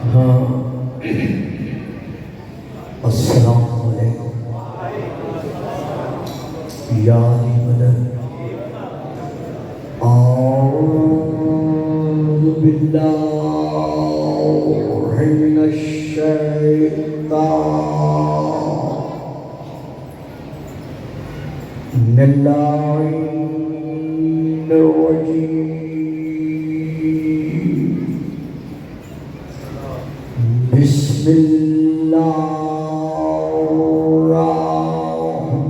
ہاں، السلام علیکم یا مدد اعوذ باللہ من الشیطان اللعین الرجیم بسم اللہ الرحمن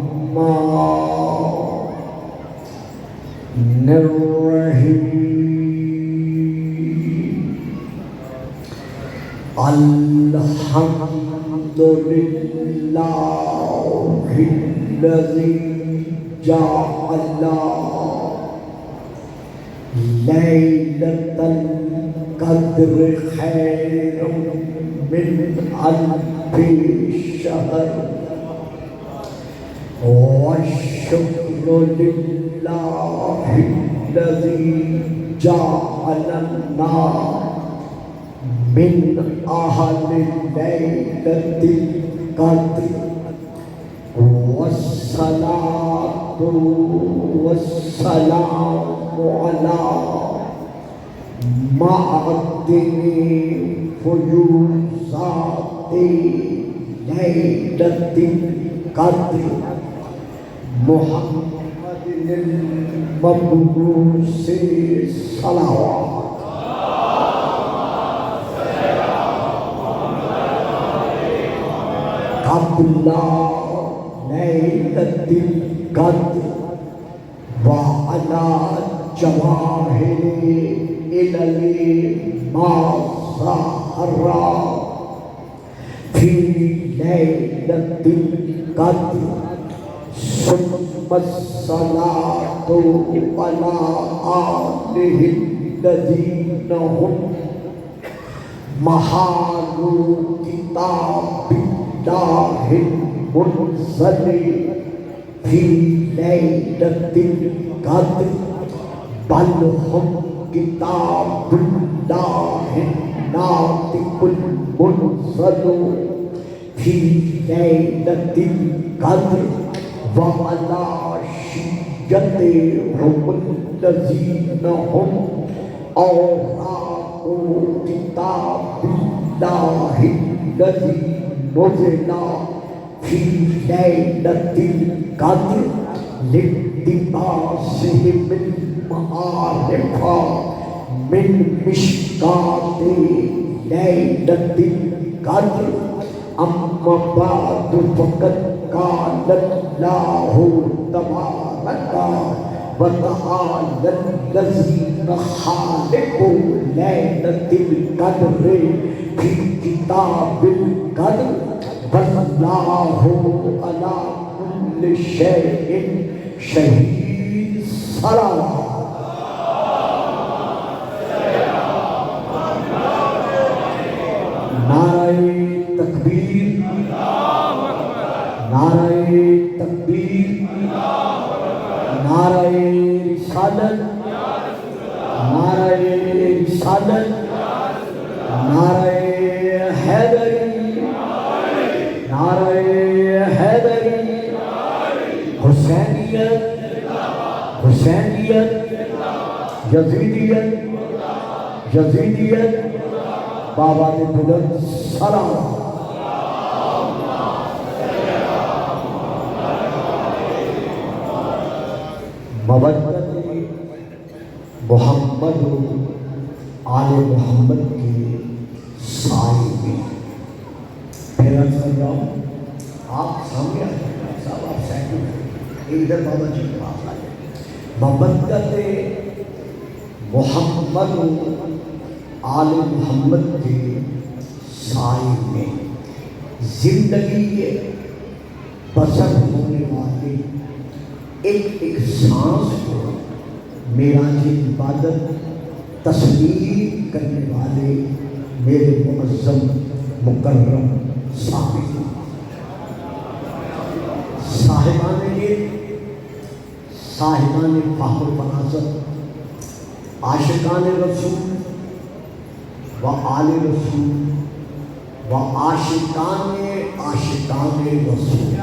الرحیم الحمد للہ الذی جعل لیلۃ القدر خیر من الف شہر والشکر للہ الذی جعلنا من اہل لیلۃ القدر والصلاة والسلام علی معدن فیوضات لیلۃ القدر محمد المبعوث صلوات قبل لیلۃ القدر وعلی جواہر علل ما ظہر فی لیلۃ القدر ثم الصلاۃ علی آلہ الذین هم محال کتاب اللہ المنزل فی لیلۃ القدر بل هم کتاب اللہ الناطق المنزل فی لیلۃ القدر وعلی شیعتهم الذین هم اوراق کتاب اللہ الذی نزل فی لیلۃ القدر لاقتباسہم المعارف من مشکات لیلۃ القدر اما بعد فقد قال اللہ تبارک وتعالی الذی خالق لیلۃ القدر فی کتاب القدر واللہ علی کل شیء شہید صلوات نعرہ تکبیر نعرہ تکبیر نعرہ رسالت نعرہ رسالت نعرہ حیدری نعرہ حیدری حسینیت حسینیت یزیدیت یزیدیت بابا نے بلند سلام مودت محمد و آل محمد کے سائے میں پھر عرض کر رہا ہوں آپ سامنے آ جائیں صاحب آپ سیکنڈ ہیں ادھر بابا جی کے پاس آ جائیں مودت محمد و آل محمد کے سائے میں زندگی بسر ہونے والے ایک ایک سانس کو معراج عبادت تسلیم کرنے والے میرے معظم مکرم صاحبان علم صاحبان فہم و فراست عاشقان رسول و آل رسول و عاشقان رسول.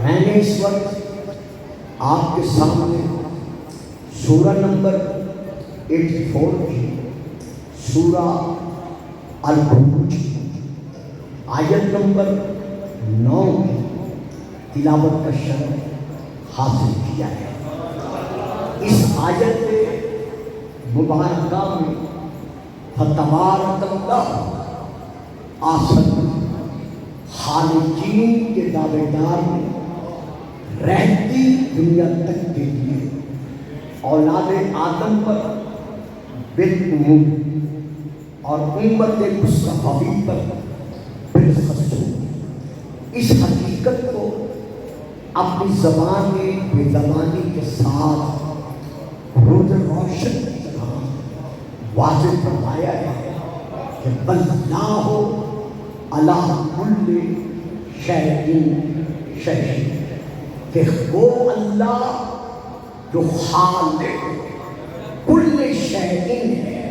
میں نے اس وقت آپ کے سامنے سورہ نمبر 84 کی سورہ البروج آیت نمبر 9 کی تلاوت کا شرف حاصل کیا ہے. اس آیت مبارکہ میں فتبارک اللہ احسن خالقین کے دعوے دار نے رہتی دنیا تک کے لیے اولاد آدم پر بالعموم اور امت مصطفی پر بالخصوص اس حقیقت کو اپنی زبان بے زبانی کے ساتھ روز روشن کی طرح واضح فرمایا ہے کہ واللہ علی کل شیء شہید، کہ وہ اللہ جو خالق کل شیء ہے،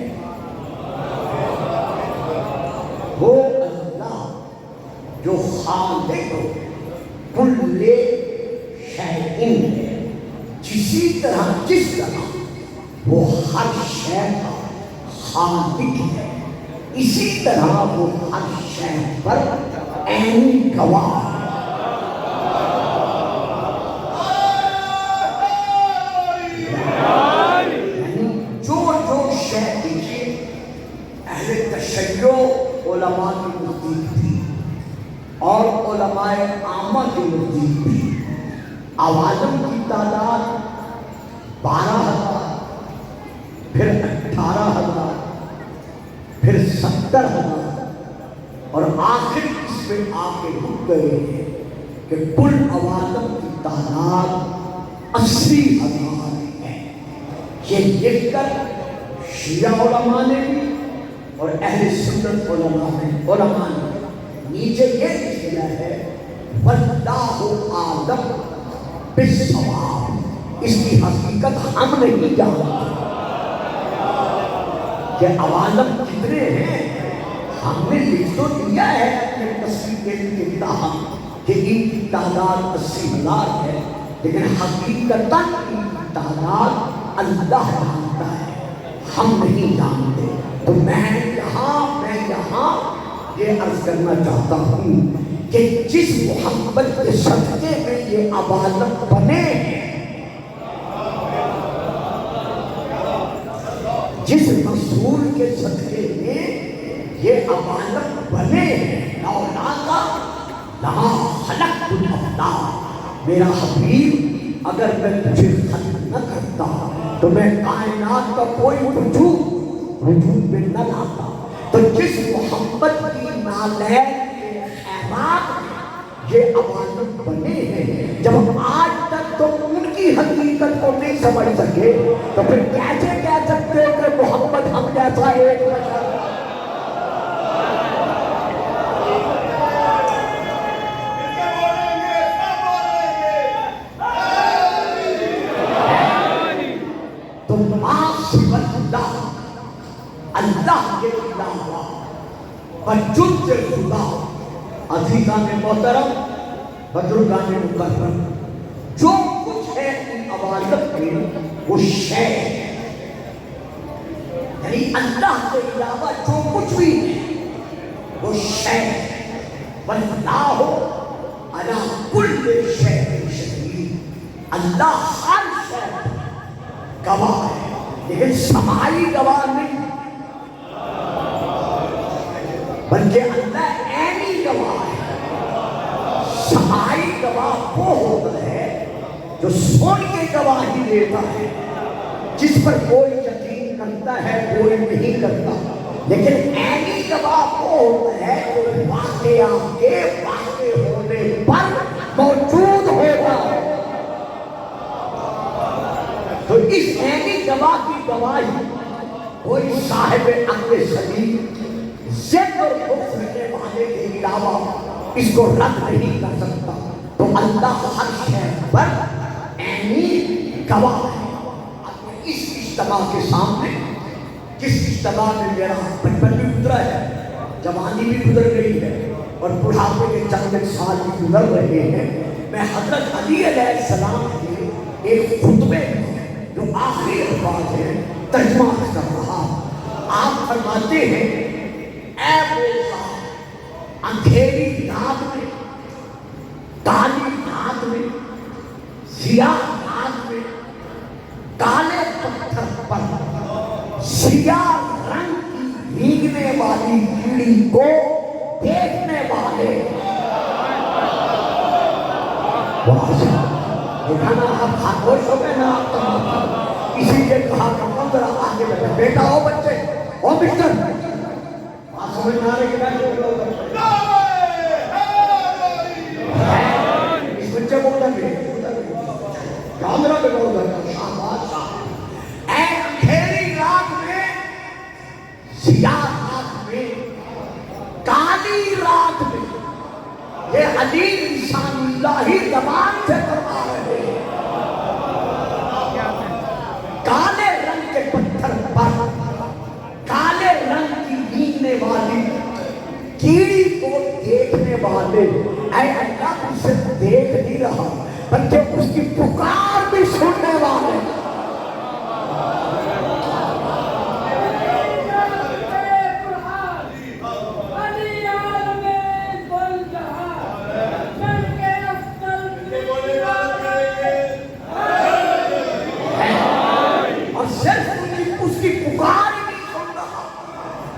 وہ اللہ جو خالق کل شیء ہے، جس طرح وہ ہر شے کا خالق ہے، اسی طرح وہ ہر شے پر عینی گواہ ہے. تشیع علماء کی نزدیک تھی اور علماء عامہ کی نزدیک تھی. عوالم کی تعداد 12,000، پھر 18,000، پھر 70,000، اور آخر اس میں آ کے رک گئے کہ کل عوالم کی تعداد 80,000 ہے. یہ لکھ کر شیعہ علماء نے بھی اور اہل سنت علماء نے نیچے یہ لکھا ہے واللہ اعلم بالصواب. اس کی حقیقت ہم نہیں جانتے کہ عوالم کتنے ہیں. ہم نے لکھ تو دیا ہے اپنے تصویر کے تحت کہ ان کی تعداد 80,000 ہے، لیکن حقیقتاً ان کی تعداد اللہ جانتا ہے، ہم نہیں جانتے. تو میں یہاں یہ عرض کرنا چاہتا ہوں کہ جس محبت کے صدقے میں یہ عوالم بنے ہیں، جس رسول کے صدقے میں یہ عوالم بنے ہیں، لولا لہا خلقت الافلاک. میرا حبیب اگر میں تجھے خلق نہ کرتا تو میں کائنات کا کوئی وجود میں نہ لاتا. تو جس محبت کی نالین کے خیرات میں یہ عوالم بنے ہیں، جب آج تک تم ان کی حقیقت کو نہیں سمجھ سکے تو پھر کیسے کہہ سکتے ہو کہ محمد ہم جیسا ایک بشر. اللہ کے علاوہ بجز خدا عزیزان محترم، بزرگان مکرم، جو کچھ ہے ان عوالم میں وہ شے ہے، یعنی اللہ کے علاوہ جو کچھ بھی ہے وہ شے ہے. واللہ علی کل شیء شہید. اللہ ہر شے گواہ ہے، لیکن سماعی گواہ نہیں بلکہ اللہ عینی گواہ ہے. سماعی گواہ وہ ہوتا ہے جو سن کے گواہی دیتا ہے، جس پر کوئی یقین کرتا ہے کوئی نہیں کرتا. لیکن عینی گواہ وہ ہوتا ہے جو واقعہ کے واقع ہونے پر موجود ہوتا ہے. تو اس عینی گواہ کی گواہی کوئی صاحب عقل سلیم ضد اور خوف رکھنے والے کے علاوہ اس کو رد نہیں کر سکتا. تو اللہ ہر شے پر عینی گواہ ہے. اس اجتماع کے سامنے جس اجتماع میں میرا بچپن بھی گزرا ہے، جوانی بھی گزر گئی ہے اور بڑھاپے کے چند سال بھی گزر رہے ہیں، میں حضرت علی علیہ السلام کے ایک خطبے جو آخری الفاظ ہیں ترجمہ کر رہا۔ آپ فرماتے ہیں اے مولا، اندھیری رات میں، کالی رات میں، سیاہ رات میں، کالے پتھر پر سیاہ رنگ کی بھیگنے والی کیڑی کو دیکھنے والے، اٹھانا آپ خاموش ہو گئے نا، آپ تمام اسی لیے کہا کرتا ہوں ذرا آگے بڑھے، بیٹا ہو بچے ہو مسٹر، آپ سمجھ نہ رہے کہ اس بچے کو ادھر بھی کامرہ پہ بول رہا شاہباز صاحب، اے اندھیری رات میں، سیاہ رات میں، کالی رات میں، یہ علی انسان اللہی زبان سے فرما رہے ہیں، کالے رنگ کے پتھر پر کالے رنگ کی بھیگنے والی کیڑی کو دیکھنے والے، اے اللہ تو صرف دیکھ نہیں رہا بلکہ اس کی پکار بھی سننے والے۔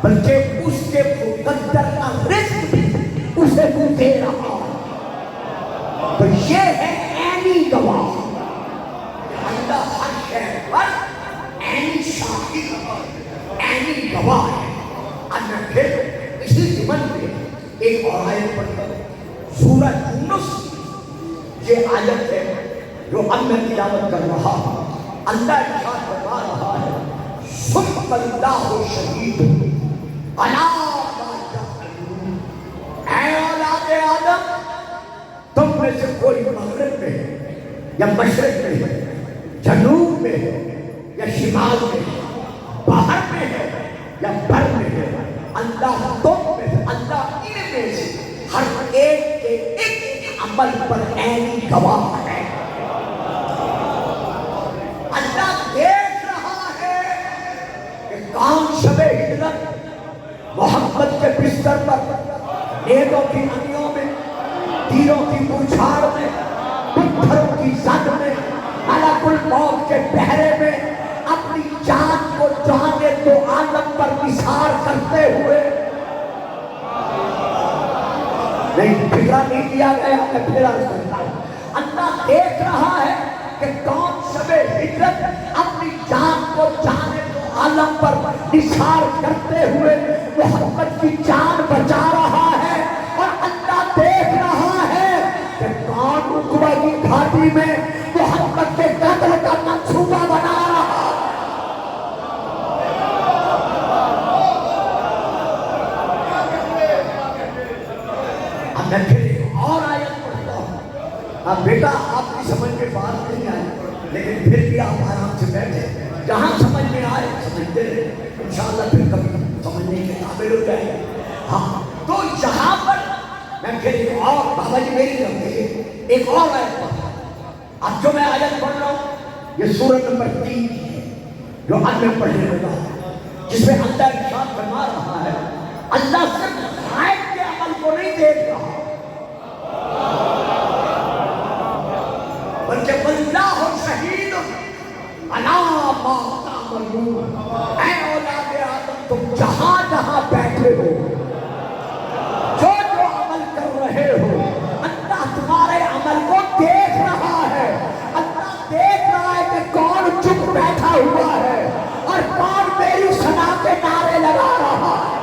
بلکہ اس کے مقدر کا رزق بھی اسے کو دے رہا، تو یہ ہے عینی گواہ، اللہ ہر شہر پر عینی شاہد، عینی گواہ ہے۔ اب میں پھر اسی ضمن میں ایک اور آیت پڑھتا ہوں، سورہ یونس، یہ آیت ہے جو اب میں تلاوت کر رہا ہوں، اللہ ارشاد فرما رہا ہے ثم اللہ شہید اے اولاد آدم، تم میں سے کوئی مغرب میں ہے یا مشرق میں ہے، جنوب میں ہے یا شمال میں ہے، باہر میں ہے یا بر میں ہے، اللہ تم میں ہے، اللہ ان میں سے ہر ایک کے ایک عمل پر عینی گواہ ہے۔ اللہ دیکھ رہا ہے کہ کون شب ہجرت محمد کے بستر پر نیزوں کی انیوں میں، تیروں کی بوچھاڑ میں، پتھروں کی زد میں، ملک الموت کے پہرے میں اپنی جان کو جانے تو عالم پر نثار کرتے ہوئے، نہیں فکرہ نہیں دیا گیا، میں پھر عرض کرتا ہوں، اللہ دیکھ رہا ہے کہ کون شب ہجرت اپنی جان کو جانے تو عالم پر نثار کرتے ہوئے محمد کی جان بچا رہا ہے، اور اللہ دیکھ رہا ہے کہ کون عقبہ کی گھاٹی میں محمد کے قتل کا منصوبہ بنا رہا۔ اب میں پھر ایک اور آیت پڑھتا ہوں، اب بیٹا آپ کی سمجھ میں بات نہیں آئی لیکن پھر بھی آپ آرام سے بیٹھے، جہاں سمجھ میں آئے سمجھتے رہے، انشاءاللہ پھر کبھی سمجھنے کے قابل ہو جائے۔ ہاں تو یہاں پر میں پھر ایک اور، بابا جی میری طرف دیکھیں، ایک اور آیت پڑھتا ہوں۔ اب جو میں آیت پڑھ رہا ہوں یہ سورۃ نمبر 3 ہے جو اب میں پڑھنے لگا، جس میں اللہ ارشاد فرما رہا ہے اللہ صرف غائب کے عمل کو نہیں دیکھ رہا بلکہ واللہ شہید علی ما تعملون، اے اولاد آدم تم جہاں جہاں بیٹھے ہو، جو جو عمل کر رہے ہو، اللہ تمہارے عمل کو دیکھ رہا ہے۔ اللہ دیکھ رہا ہے کہ کون چپ بیٹھا ہوا ہے اور کون میری ثنا کے نعرے لگا رہا ہے۔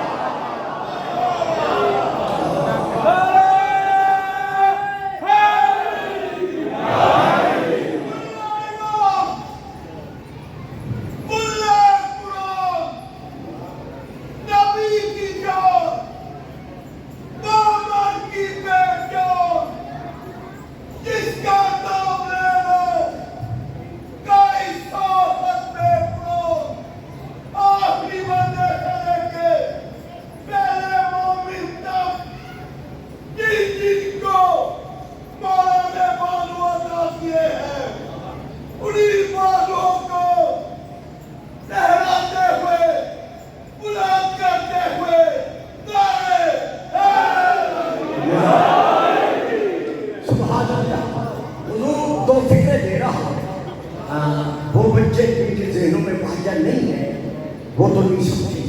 وہ تو نہیں سمجھی،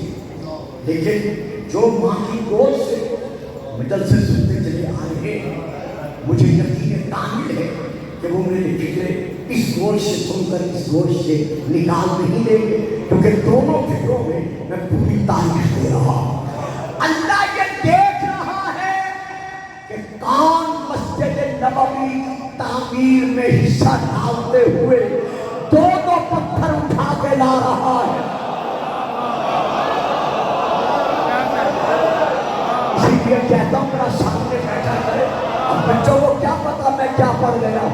لیکن جو ماں کی گود سے مدل سے سنتے چلے آ رہے ہیں، مجھے یقین کامل ہے کہ وہ میرے فکرے اس گوشت سے سن کر اس گوشت سے نکال نہیں دیں گے، کیونکہ دونوں فکروں میں میں پوری تاریخ دے رہا ہوں۔ اللہ یہ دیکھ رہا ہے کہ کون مسجد نبوی تعمیر میں حصہ ڈالتے ہوئے دو پتھر اٹھا کے لا رہا ہے۔ اسی لیے کہتا ہوں میرا سامنے بیٹھا کرے، اب بچوں کو کیا پتا میں کیا پڑھ گیا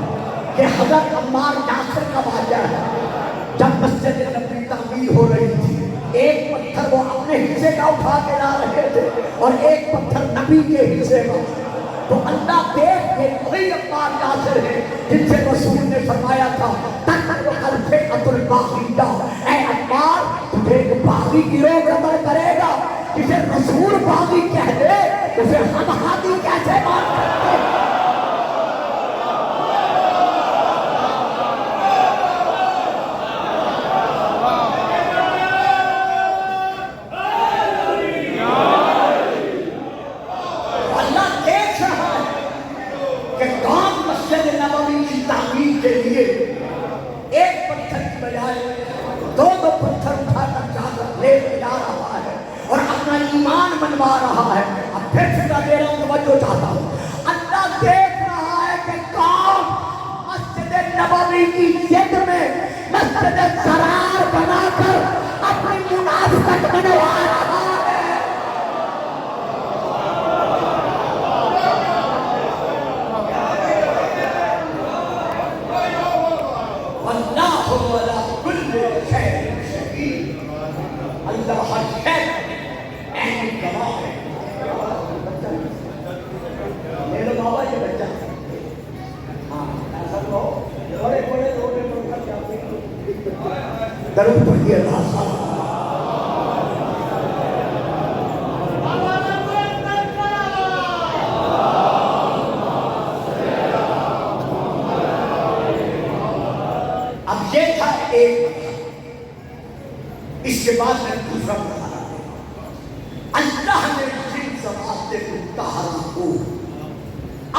کہ حضرت عمار یاسر کا واقعہ ہے۔ جب مسجد نبوی تعمیر ہو رہی تھی، ایک پتھر وہ اپنے حصے کا اٹھا کے لا رہے تھے اور ایک پتھر نبی کے حصے کا، تو اللہ دیکھ کے وہی عمار یاسر ہے جن سے رسول نے فرمایا تھا تَقْتُلُ الْفِئَةُ الْبَاغِيَّةَ، اے عمار تجھے ایک باغی گروہ قتل کرے گا، جسے رسول باغی کہہ دے اسے ہم ہادی کیسے مان سکتے ہیں؟ کے لیے ایک پتھر کی بجائے دو پتھر اٹھا کر جا کر لے جا رہا ہے اور اپنا ایمان منوا رہا ہے۔ اب پھر فکر دے رہا ہوں، توجہ چاہتا ہوں، اللہ دیکھ رہا ہے کہ کون مسجد نبوی کی ضد میں مسجد ضرار بنا کر اپنی منافقت منوا رہا ہے۔ اللہ ہر شے اہم گواہ ہے۔ میرے بابا یہ بچہ ہاں ایسا کہو بڑے بڑے لوگ درود پڑھیے اللہ صاحب۔ اب یہ تھا ایک، اس کے بعد میں دوسرا بتانا اللہ نے جن ذوات مطہرہ کو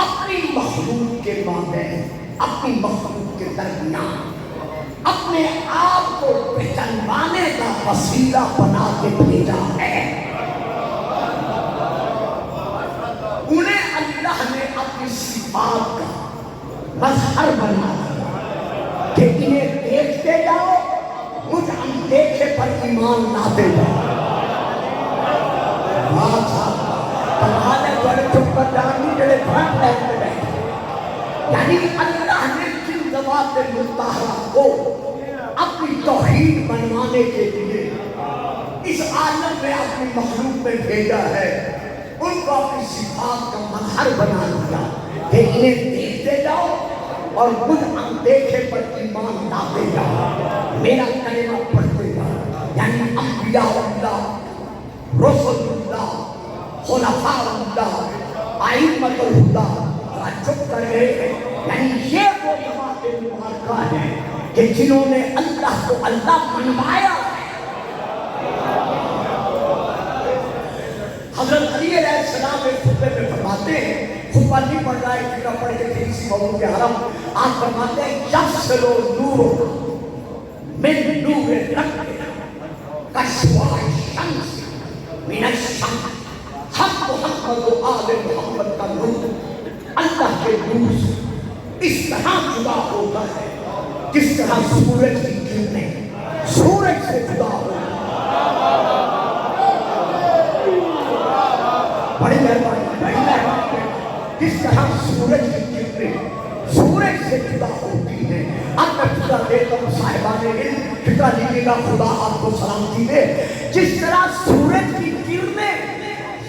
اپنی مخلوق کے مابین، اپنی مخلوق کے درمیان اپنے آپ کو پہچانوانے کا وسیلہ بنا کے بھیجا ہے۔ انہیں اللہ نے اپنی صفات کا مظہر بنا دیا کہ انہیں دیکھتے جاؤ، مجھ ہم دیکھے پر ایمان لاتے جاؤ۔ کمال ہے بڑے چپ کر جانگی جڑے فرق لیتے بیٹھے، یعنی اللہ نے جن ذوات مطہرہ کو اپنی توحید بنوانے کے لیے اس عالم میں اپنی مخلوق میں بھیجا ہے، ان کو اپنی صفات کا مظہر بنا دیا کہ انہیں دیکھتے جاؤ اور مجھ ہم دیکھے پر ایمان لاتے جاؤ، میرا کلمہ پڑھتے جاؤ، یعنی انبیاء اللہ، رسول اللہ، خلفاء اللہ، ائمۃ الہدی چپ کر گئے ہیں، یعنی یہ وہ جماعت مبارکہ ہیں کہ جنہوں نے اللہ کو اللہ منوایا۔ حضرت علی علیہ السلام ایک خطبے میں فرماتے ہیں، خطبہ نہیں پڑھ رہا ہے، فکرہ پڑھ کے تھے اسی موضوع کے حرم، آپ فرماتے ہیں یفصل نور من نور ربنا کشوا الشمس من الشمس۔ ہم محمد و آل محمد کا نور اللہ کے نور سے اس طرح جدا ہوتا ہے جس طرح سورج کی کرنیں سورج سے جدا ہوتا ہے۔ بڑی مہربانی، جس طرح سورج کی کرنیں سورج سے جدا ہوتی ہیں۔ اب میں فکرہ دیتا ہوں صاحبان علم، فکرہ لیجیے گا، خدا آپ کو سلامتی دے۔ جس طرح سورج کی کرنیں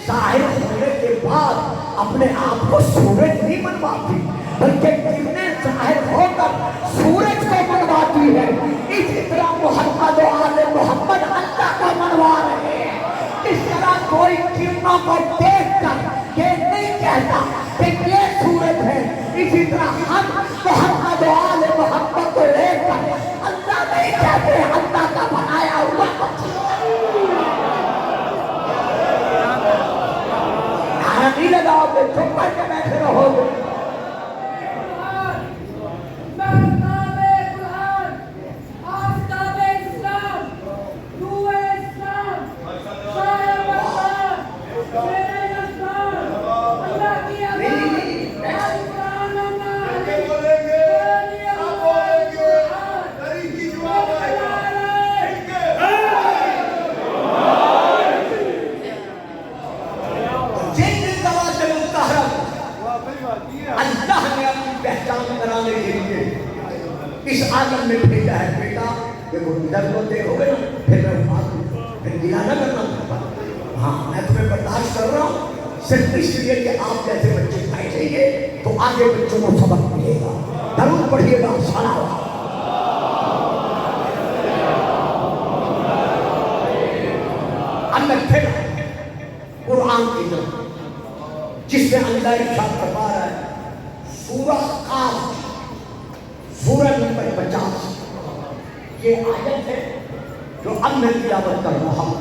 ظاہر ہونے کے بعد اپنے آپ کو سورج نہیں منواتی، بلکہ کرنیں ظاہر ہو کر سورج کو منواتی ہے، اسی طرح محمد و آل محمد اللہ کو منوا رہے ہیں۔ اس طرح کوئی کرنوں کو دیکھ کر یہ نہیں کہتا کہ یہ سورج ہے، اسی طرح ہم محمد و آل محمد کو لے کر اللہ نہیں کہتے اللہ کا بنایا ہوا۔ جاؤ گے، چپ کر کے بیٹھے رہو گے. اللہ نے اپنی پہچان کرانے کے لیے اس عالم میں بھیجا ہے. بیٹا دیکھو ادھر کو دیکھو گے نا پھر میں گلا نہ کرنا. ہاں میں تمہیں برداشت کر رہا ہوں صرف اس لیے کہ آپ جیسے بچے پائے جائیے تو آگے بچوں کو سبق ملے گا. درود پڑھیے گا. صلوات. اب میں پھر قرآن کی طرف جس میں اللہ ارشاد فرما رہا ہے سورہ قاف سورہ نمبر 50 یہ آیت ہے جو اب میں تلاوت کر رہا ہوں.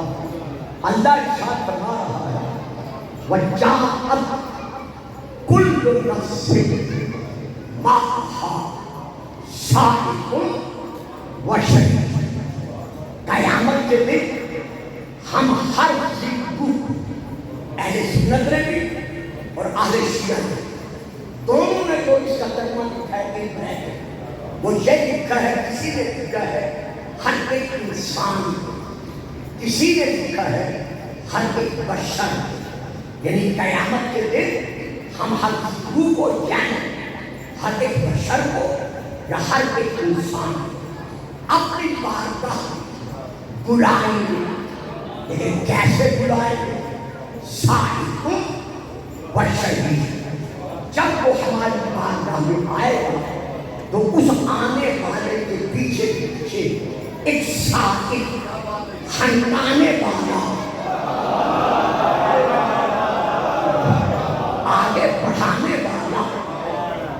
اللہ ارشاد فرما رہا ہے وَجَاءَتْ كُلُّ نَفْسٍ مَعَهَا سَائِقٌ وَشَهِيدٌ. قیامت کے دن ہم ہر چیز کو اہل سنت نے بھی اور اہل شیعہ نے دونوں نے جو اس کا ترجمہ لکھا ہے وہ یہ لکھا ہے, کسی نے لکھا ہے ہر ایک انسان, کسی نے لکھا ہے ہر ایک بشر. یعنی قیامت کے دن ہم ہر روح کو یعنی ہر ایک بشر کو یا ہر ایک انسان اپنی بارگاہ بلائیں گے. لیکن کیسے بلائیں گے؟ صاحب و شہید. جب وہ ہماری بارگاہ میں آئے گا تو اس آنے والے کے پیچھے پیچھے ایک سائق ہنکانے والا آگے بڑھانے والا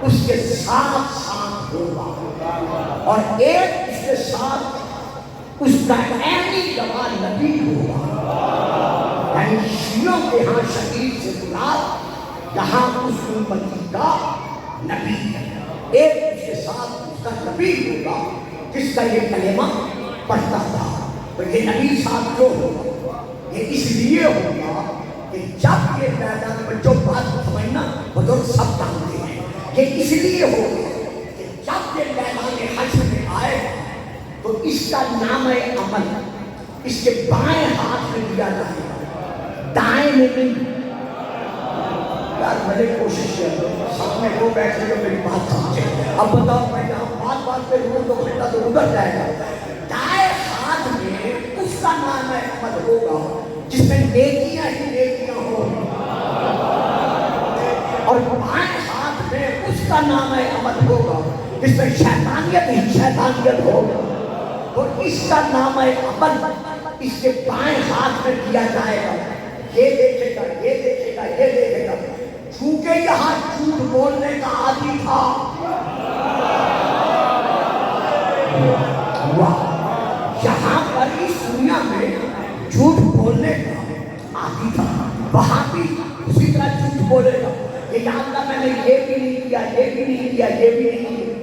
اس کے ساتھ ساتھ ہوگا, اور ایک اس کے ساتھ اس کا عینی گواہ نبی ہوگا. یعنی شیعوں کے ہاں شہید سے مراد یہاں اس امتی کا نبی ہے. ایک اس کے ساتھ اس کا نبی ہوگا جس کا یہ کلمہ پڑھتا تھا. تو یہ نبی صاحب جو ہوگا یہ اس لیے ہوگا کہ جب یہ میدان میں جو بات سمجھنا بزرگ سب جانتے ہیں, یہ اس لیے ہوگا کہ جب یہ میدان حشر میں آئے تو اس کا نام عمل اس کے بائیں ہاتھ میں دیا جائے گا, دائیں میں نہیں. یار میں نے کوشش کیا سامنے وہ بیٹھے جو میری بات سمجھے. اب بتاؤ میں یہاں بات بات پہ روز تو بیٹا تو ادھر جائے گا. دائیں ہاتھ میں اس کا نام عمل ہوگا جس میں نیکیاں ہی نیکیاں ہوں, اور بائیں ہاتھ میں اس کا نام عمل ہوگا جس میں شیطانیت ہی شیطانیت ہوگا. اور اس کا نام عمل اس کے بائیں ہاتھ میں دیا جائے گا. یہ دیکھے گا, یہ دیکھے گا, یہ دیکھے گا. چونکہ یہاں جھوٹ بولنے کا عادی تھا, یہاں پر اس دنیا میں جھوٹ بولنے کا عادی تھا, وہاں بھی اسی طرح جھوٹ بولے گا. یہ جانتا میں نے یہ بھی نہیں کیا, یہ بھی نہیں کیا, یہ بھی نہیں کیا.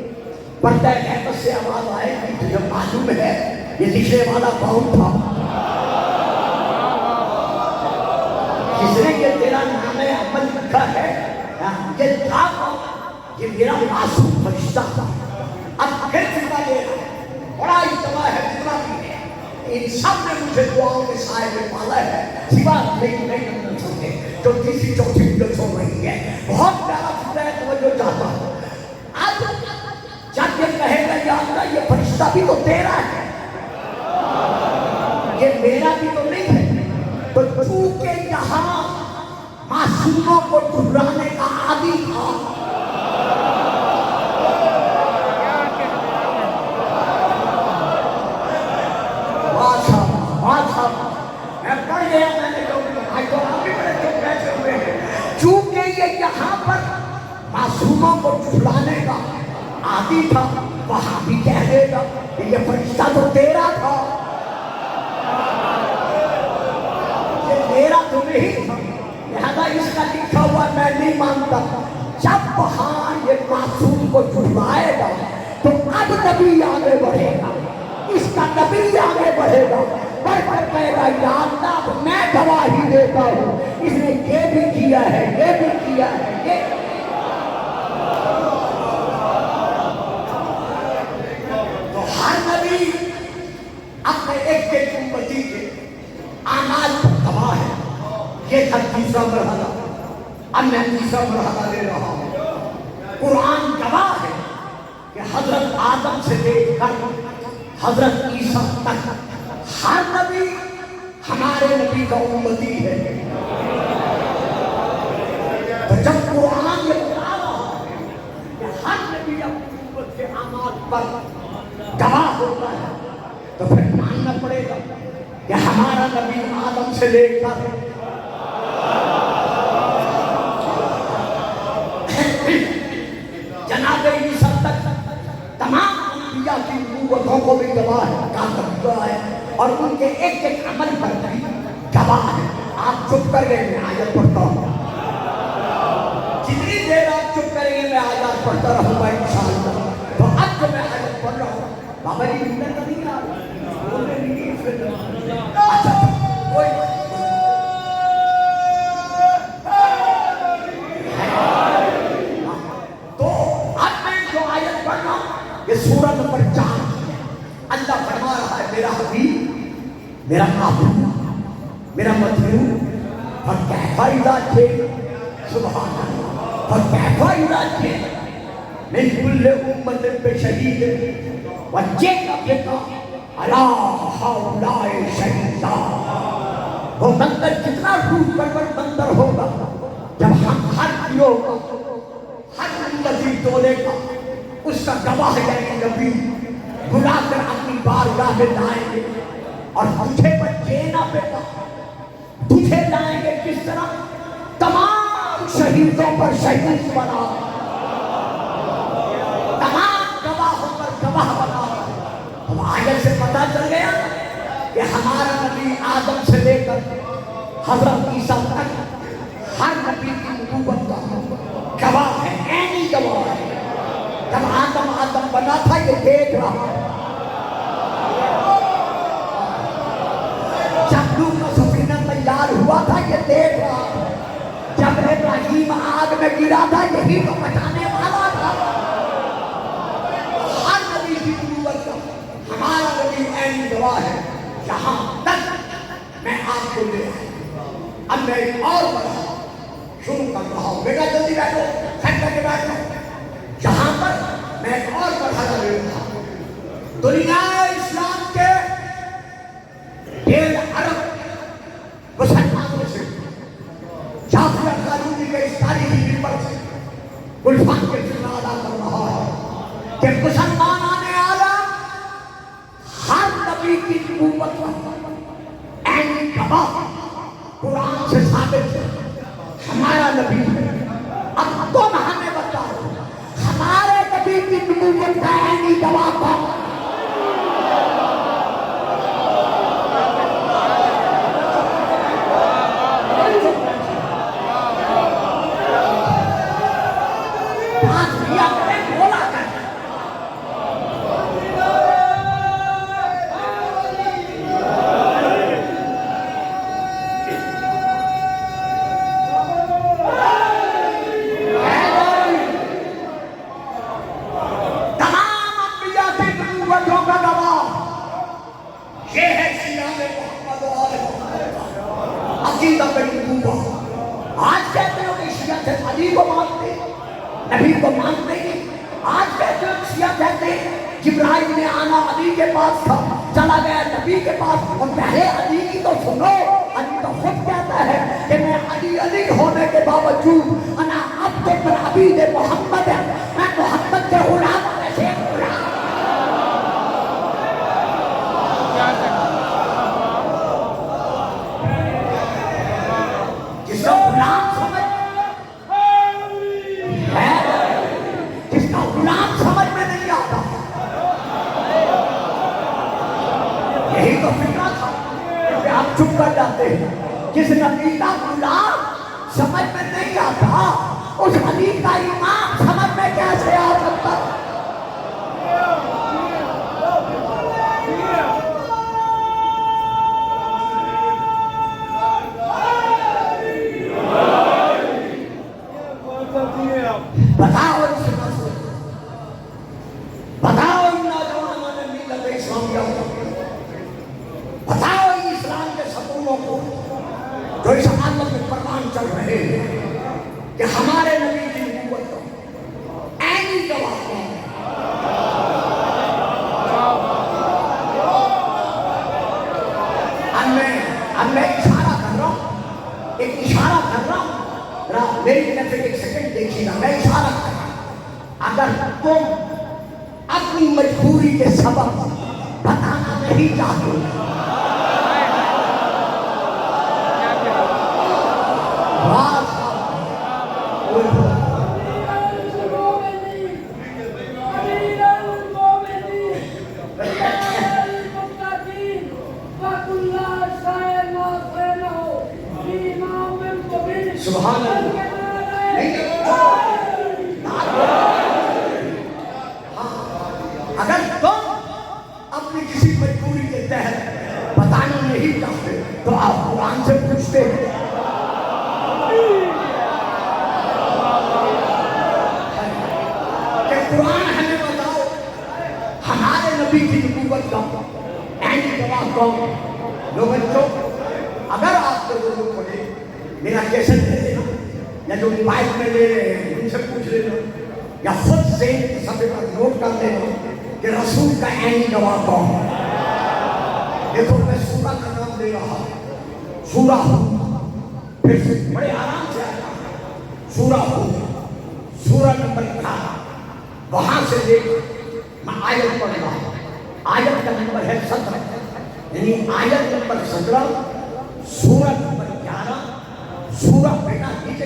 پڑھتا ہے کہتا سے آواز آئے گی تجھے معلوم ہے یہ لکھنے والا کون تھا, جس نے کہ تیرا نام عمل لکھا ہے. یہ تھا یہ میرا معصوم فرشتہ تھا. اب پھر فتوہ لے رہا ہے, بڑا اجتماع ہے, فتوہ بھی ہے. ان سب نے مجھے دعاؤں کے سائے میں پالا ہے, سوا نہیں کرنا چاہتے جو تیسری چوتھی مدت ہو رہی ہے. بہت پیارا فتوہ ہے, توجہ چاہتا ہوں. اب جب یہ کہے گا یا اللہ یہ فرشتہ بھی تو تیرا ہے, یہ میرا بھی تو نہیں ہے, تو چونکہ یہاں معصوموں کو ٹھکرانے کا عادی تھا, میں پڑھ گیا, میں نے جو بڑے جو بیٹھے ہوئے ہیں, چونکہ یہ یہاں پر معصوموں کو ٹھکرانے کا عادی تھا, وہاں بھی کہہ دے گا کہ یہ فرشتہ تو تیرا تھا, یہ میرا تو نہیں تھا. لہذا اس کا لکھا ہوا میں نہیں مانتا. جب وہاں یہ معصوم کو چھڑوائے گا تو اب نبی آگے بڑھے گا, اس کا نبی آگے بڑھے گا, بڑھ کر کہے گا یا اللہ میں گواہی دیتا ہوں اس نے یہ بھی کیا ہے, یہ بھی کیا ہے, یہ. تو ہر نبی اپنے ایک ایک امتی کے اعمال پر گواہ ہے. یہ تھا تیسرا مرحلہ. اب میں تیسرا مرحلہ لے رہا ہوں. قرآن گواہ ہے کہ حضرت آدم سے لے کر حضرت عیسیٰ تک ہر نبی ہمارے نبی کا امتی ہے. تو جب قرآن یہ بتا رہا ہے کہ ہر نبی اپنی امت کے اعمال پر گواہ ہوتا ہے تو پھر ماننا پڑے گا کہ ہمارا نبی آدم سے لے کر جناب عیسیٰ تک تمام انبیاء کی نبوتوں کو بھی گواہ ہے اور ان کے ایک ایک عمل پر بھی گواہ ہے. آپ چپ کر گئے, میں آیت پڑھتا ہوں. جتنی دیر آپ چپ کریں گے میں آیات پڑھتا رہوں گا انشاءاللہ. تو اب جو میں آیت پڑھ رہا ہوں بابا جی اندر تو نہیں آ رہا, بولنے نہیں پھر اچھا کوئی تو اب میں جو آیت پڑھ رہا ہوں یہ سورہ نمبر 4. اللہ فرما رہا ہے میرا حبیب, میرا محبوب, میرا مطلوب, فَكَيْفَ إِذَا جِئْتَ سبحان اللہ فَكَيْفَ إِذَا جِئْتَ مِنْ كُلِّ أُمَّةٍ بِشَهِيدٍ وَجِئْتَ بِكَ عَلَىٰ هَٰؤُلَاءِ شَهِيدًا. وہ منظر کتنا روح پرور منظر ہوگا جب ہم ہر گروہ کا ہر امتی ٹولے کا اس کا گواہ یعنی نبی بلا کر اپنی بارگاہ میں لائیں گے اور تجھے بچینا بیٹا تجھے لائیں گے کس طرح تمام شہیدوں پر شہید بنا, تمام گواہوں پر گواہ بنا. اب آیت سے پتہ چل گیا کہ ہمارا نبی آدم سے لے کر حضرت عیسیٰ تک ہر نبی کی نبوت کا گواہ ہے, عینی گواہ ہے. جب آدم بنا تھا یہ دیکھ رہا, جب نوح کا سفینہ تیار ہوا تھا یہ دیکھ رہا, جب ابراہیم آگ میں گرا تھا یہی تو بچانے والا تھا. ہر نبی کی نبوت کا ہمارا نبی عینی گواہ ہے. یہاں تک میں آپ کو لے آیا. اب میں ایک اور مرحلہ شروع کر رہا ہوں. بیٹا جلدی بیٹھو, سیٹ کر کے بیٹھو. جہاں پر میں ایک اور مرحلہ لے رہا ہوں. دنیا اسلام کے 1.5 ارب مسلمانوں سے جعفر قانونی کے اس تاریخی ممبر سے گلفان کے ذمہ ادا کر رہا ہے کہ مسلمان عالم ہر نبی کی نبوت کا عینی گواہ قرآن سے ثابت ہے. ہمارا نبی اب تم ہمیں بتاؤ ہمارے نبی کی نبوت کا عینی گواہ کون؟ آج کہتے ہو کہ شیعہ سے علی کو مانتے نبی کو مانتے ہیں. آج کہتے ہو شیعہ کہتے ہیں جبرائیل نے آنا علی کے پاس تھا, چلا گیا نبی کے پاس. اور پہلے علی کی تو سنو, علی تو خود کہتا ہے کہ میں علی ہونے کے باوجود انا عبد من عبید محمد, میں محمد کے غلام میں سے غلام. جس کا غلام سمجھ جس کا غلام سمجھ میں نہیں آتا, یہی تو فکرہ تھا کہ آپ چپ کر جاتے ہیں. جس نبی کا غلام سمجھ میں نہیں آتا اس علی کا امام سمجھ میں کیسے آ سکتا؟ بتاؤ اس مسئلے، بتاؤ ان نوجوانوں نے ملت اسلامیہ کو، بتاؤ اسلام کے ستونوں کو جو اس عالم میں پروان چل رہے ہیں کہ ہمارے نبی کی نبوت کو عینی گواہ ہے۔ اب میں اشارہ کر رہا ہوں، ایک اشارہ کر رہا ہوں، میری طرف ایک سیکنڈ دیکھیے گا، میں اشارہ کر رہا ہوں۔ اگر تم اپنی مجبوری کے سبب بتانا نہیں چاہتے، سبحان اللہ، اگر تم اپنی کسی مجبوری کے تحت بتانا نہیں چاہتے تو آپ قرآن سے پوچھتے ہیں۔ کہ قرآن ہمیں بتاؤ ہمارے نبی کی نبوت کا عینی گواہ کون؟ لو بچوں، اگر آپ کو ضرورت پڑے میرا کیسے دے دینا، یا جو موبائل میں لے رہے ہیں ان سے پوچھ لینا، یا خود سے صفحے پر نوٹ کر لینا کہ رسول کا عینی گواہ کون ہے۔ دیکھو میں سورہ کا نام دے رہا ہوں، سورہ ہود، پھر سے بڑے آرام سے آتا ہے، سورہ ہود، سورہ نمبر 18، وہاں سے لے میں آیت پڑھ رہا ہوں، آیت کا نمبر ہے 17، یعنی آیت نمبر 17، سورہ نمبر 11، سورہ بیٹا نیچے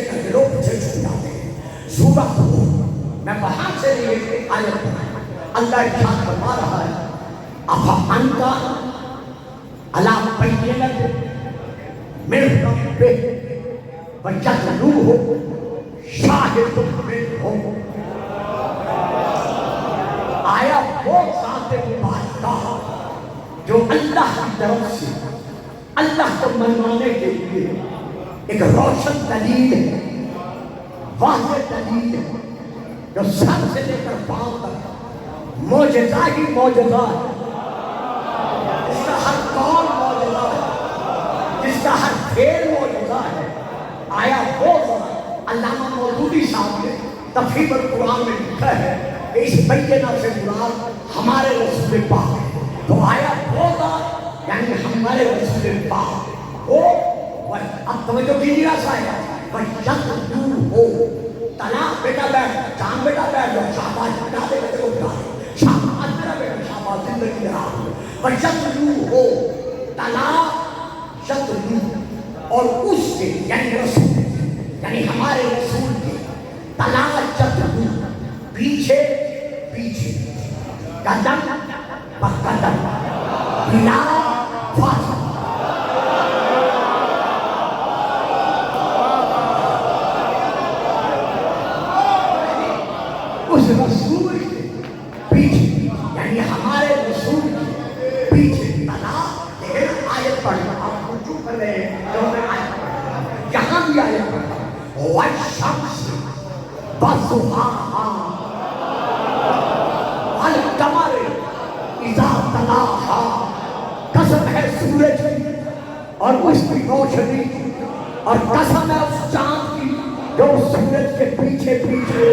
کر کے لوگ پیچھے چھوٹ جاتے ہیں، سورہ ہود، میں وہاں سے لے کے آیت پڑھا، اللہ ارشاد فرما رہا ہے افأنت علی بینۃ من ربک ویتلوہ شاہد منہ، آیا وہ ذات مبارکہ جو اللہ کی طرف سے اللہ کو منوانے کے لیے ایک روشن دلیل ہے، واضح دلیل ہے، جو سر سے لے کر پاؤں تک معجزہ ہی معجزہ ہے، جس کا ہر قول معجزہ ہے، جس کا ہر کھیل معجزہ ہے۔ آیا وہ علامہ مودودی صاحب نے تفہیم القرآن میں لکھا ہے کہ اس بینہ سے مراد ہمارے رسول پاک ہے، تو آیا وہ ذات یعنی ہمارے رسول پاک وہ، اب توجہ کیجیے صاحب، وَيَتْلُوهُ، طلاق بیٹا بیٹھ، جان بیٹا بیٹھ جاؤ، شاباش بتا دے بیٹے کو بتا دے، شاباش میرا بیٹا، شاباش زندگی رہا، وَيَتْلُوهُ، طلاق یتلو، اور اس کے یعنی رسول یعنی ہمارے رسول کے طلاق یتلو، پیچھے پیچھے، قدم بقدم، بلا فاصلہ، اس رسول کے پیچھے یعنی ہمارے رسول کے پیچھے طلاق، لیکن آیت پڑھ رہا آپ کو چپ کر رہے ہیں جو میں آیت پڑھ رہا ہوں، یہاں بھی آیت پڑھ رہا ہوں، وَالشَّمْسِ وَضُحَاهَا وَالْقَمَرِ إِذَا تَلَاهَا، قسم ہے سورج کی اور اس کی روشنی کی، اور قسم ہے اس چاند کی جو سورج کے پیچھے پیچھے،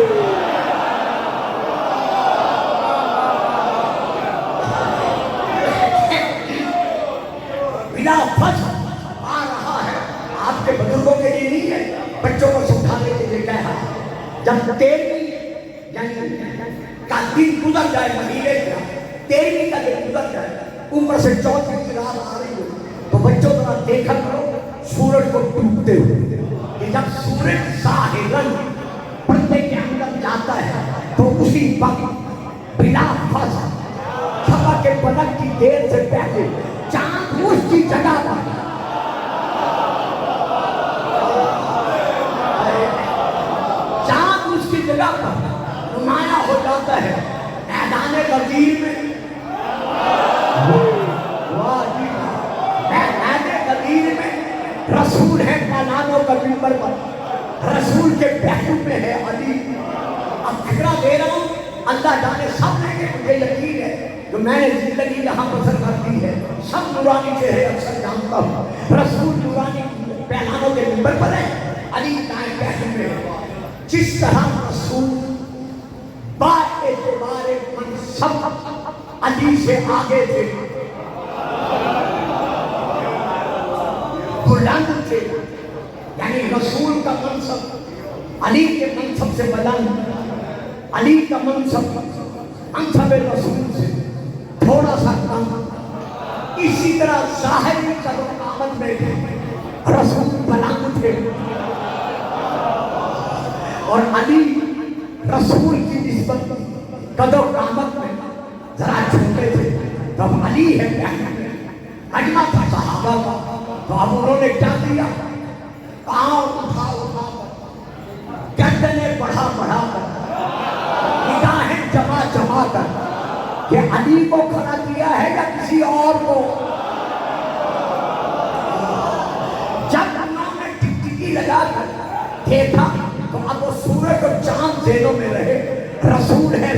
بلا فجر آ رہا ہے۔ آپ کے بزرگوں کے لیے نہیں ہے، بچوں کو سمجھانے کے لیے کہہ رہا ہے، جب 13 یعنی کا دن گزر جائے، مہینے کا 13 کا دن گزر جائے، اوپر سے 14 کی رات آ رہی ہو، تو بچوں ذرا دیکھا کرو سورج کو ڈوبتے ہوئے، کہ جب سورج ظاہراً پردے کے اندر جاتا ہے تو اسی وقت بلا فجر صبح کے بدن کی دیر سے پہلے چاند اس کی جگہ پر رسول ہے پالانوں کا منبر پر، رسول کے پہلو میں ہے علی۔ اب فکرہ دے رہا ہوں، اللہ جانے سب لیں گے، مجھے یقین ہے جو میں نے زندگی یہاں بسر کر دی ہے سب نورانی چہرے اکثر جانتا ہوں۔ رسول نورانی پہلانوں کے منبر پر ہے، علی دائیں پہلو میں ہے۔ جس طرح رسول با اعتبار منصب علی سے آگے تھے، بلند تھے، یعنی رسول کا منصب علی کے منصب سے بلند، علی کا منصب رسول سے تھوڑا سا کم، اسی طرح ظاہری قدر آمد میں تھے، رسول بلند تھے، اور علی رسول کی نسبت قدر آمد میں ذرا چھوٹے تھے۔ تو اب علی ہے مجمع تھا صحابہ کا، تو اب انہوں نے کیا کیا؟ پاؤں اٹھا کر، گردنیں بڑھا کر، نگاہیں جما کر، کہ علی کو کھڑا کیا ہے یا کسی اور کو؟ جب انہوں نے ٹکٹکی لگا کر دیکھا تو اب وہ سورج اور چاند ذہنوں میں رہے، رسول ہے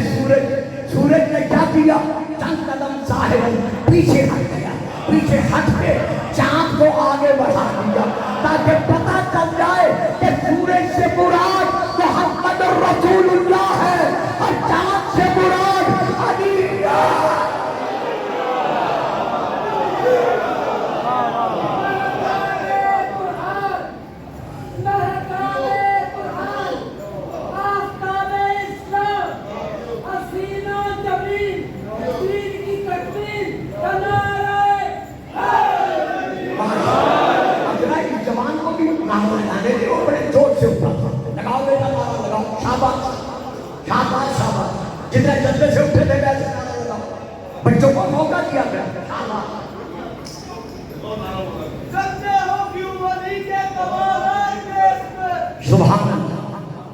سورج نے کیا کیا؟ چند قدم ظاہر پیچھے ہٹ گیا، پیچھے ہٹ کے چاند کو آگے بڑھا دیا تاکہ پتہ چل جائے کہ سورج سے مراد محمد رسول اللہ ہے اور چاند سے مراد علی ہے۔ جتنے جلدے سے اٹھے تھے ویسے نعرہ لگاؤ، بچوں کو موقع دیا گیا۔ جلتے ہو کیوں ولی کے کمال دیکھ کر، سبحان اللہ،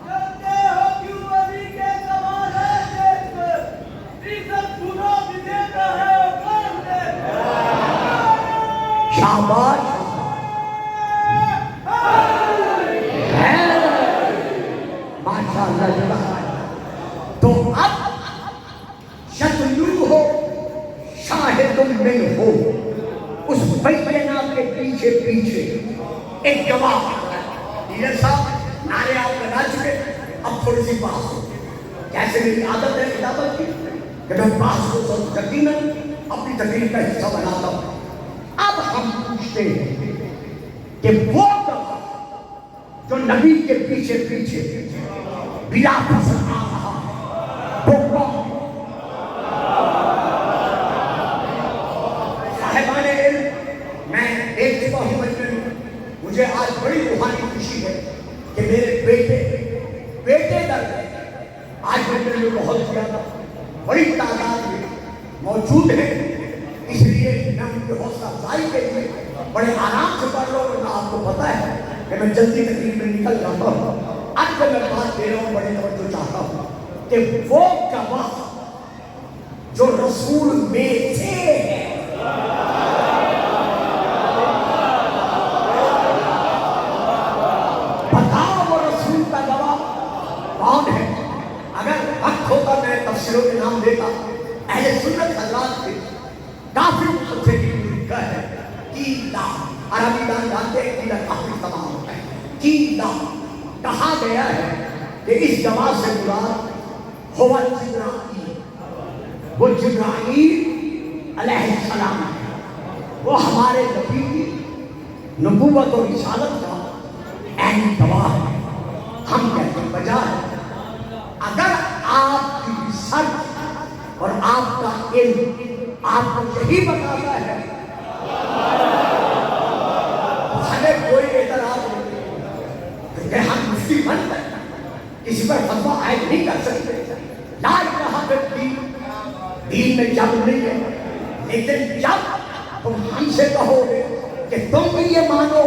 جلتے ہو کیوں ولی کے کمال دیکھ کر، عزت خدا بھی دیتا ہے اور کون دیتا ہے۔ شاباش ماشاءاللہ جدا۔ تو اب شتلو ہو شاہد من ہو، اس بینہ کے پیچھے ایک جواب آتا ہے۔ لیڈر صاحب نعرے آپ لگا چکے، اب تھوڑی سی بات ہو، جیسے میری عادت ہے کتابت کی کہ میں بات کو یقیناً اپنی تقریر کا حصہ بناتا ہوں۔ اب ہم پوچھتے ہیں کہ وہ جواب جو نبی کے پیچھے بلا فصل آ رہا وہ کون؟ صاحبان علم، میں ایک دفعہ ہی مجمع میں، مجھے آج بڑی روحانی خوشی ہے کہ میرے بیٹے در آج مجمع میں بہت زیادہ بڑی تعداد میں موجود ہیں، اس لیے میں ان کے حوصلہ افزائی کے لیے بڑے آرام سے پڑھ رہا ہوں، ورنہ آپ کو پتہ ہے کہ میں جلدی تقریر میں نکل جاتا ہوں۔ اب جب میں بات دے رہا ہوں بڑے توجہ چاہتا ہوں کہ وہ گواہ جو رسول میں سے ہے، بتاؤ وہ رسول کا گواہ کون ہے؟ اگر وقت ہوتا میں تفسیروں کے نام دیتا، اہل سنت حضرات کے کافی مفسرین نے لکھا ہے قیلا، عربی دان جانتے ہیں قیلا کافی تمام ہوتا ہے، قیلا کہا گیا ہے کہ اس گواہ سے مراد ہوا جبرائیل، وہ جبرائیل علیہ السلام ہے، وہ ہمارے نبی کی نبوت اور رسالت کا عین گواہ ہے۔ ہم کہتے ہیں بجائے اگر آپ کی ریسرچ اور آپ کا علم آپ کو یہی بتاتا ہے تو ہمیں کوئی اعتراض نہیں، کیونکہ ہم مفتی بن کر کسی پر فتویٰ عائد نہیں کر سکتے۔ لا الہ الا دین میں جب نہیں ہے، لیکن جب تم ہم سے کہو گے کہ تم بھی یہ مانو،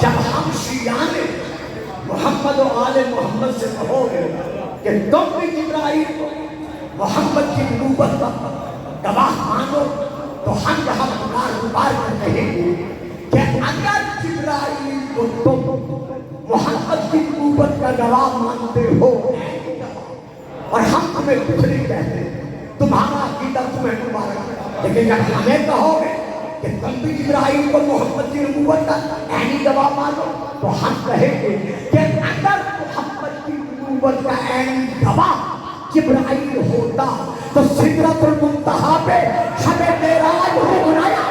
جب ہم شیعان محمد و آل محمد سے کہو گے کہ تم بھی جبرائیل کو محمد کی نبوت کا گواہ مانو، تو ہم یہاں اخبار کر رہے ہیں کہ اگر جبرائیل کو تم محمد کی نبوت کا گواہ مانتے ہو اور ہم تمہیں کچھ نہیں کہتے، تمہارا عقیدہ تمہیں مبارک، لیکن جب ہمیں کہو گے کہ تم بھی جبرائیل کو محمد کی نبوت کا عینی گواہ مانو، تو ہم کہیں گے کہ اگر محمد کی نبوت کا عینی گواہ جبرائیل ہوتا تو سدرۃ المنتہا پہ شب معراج منایا۔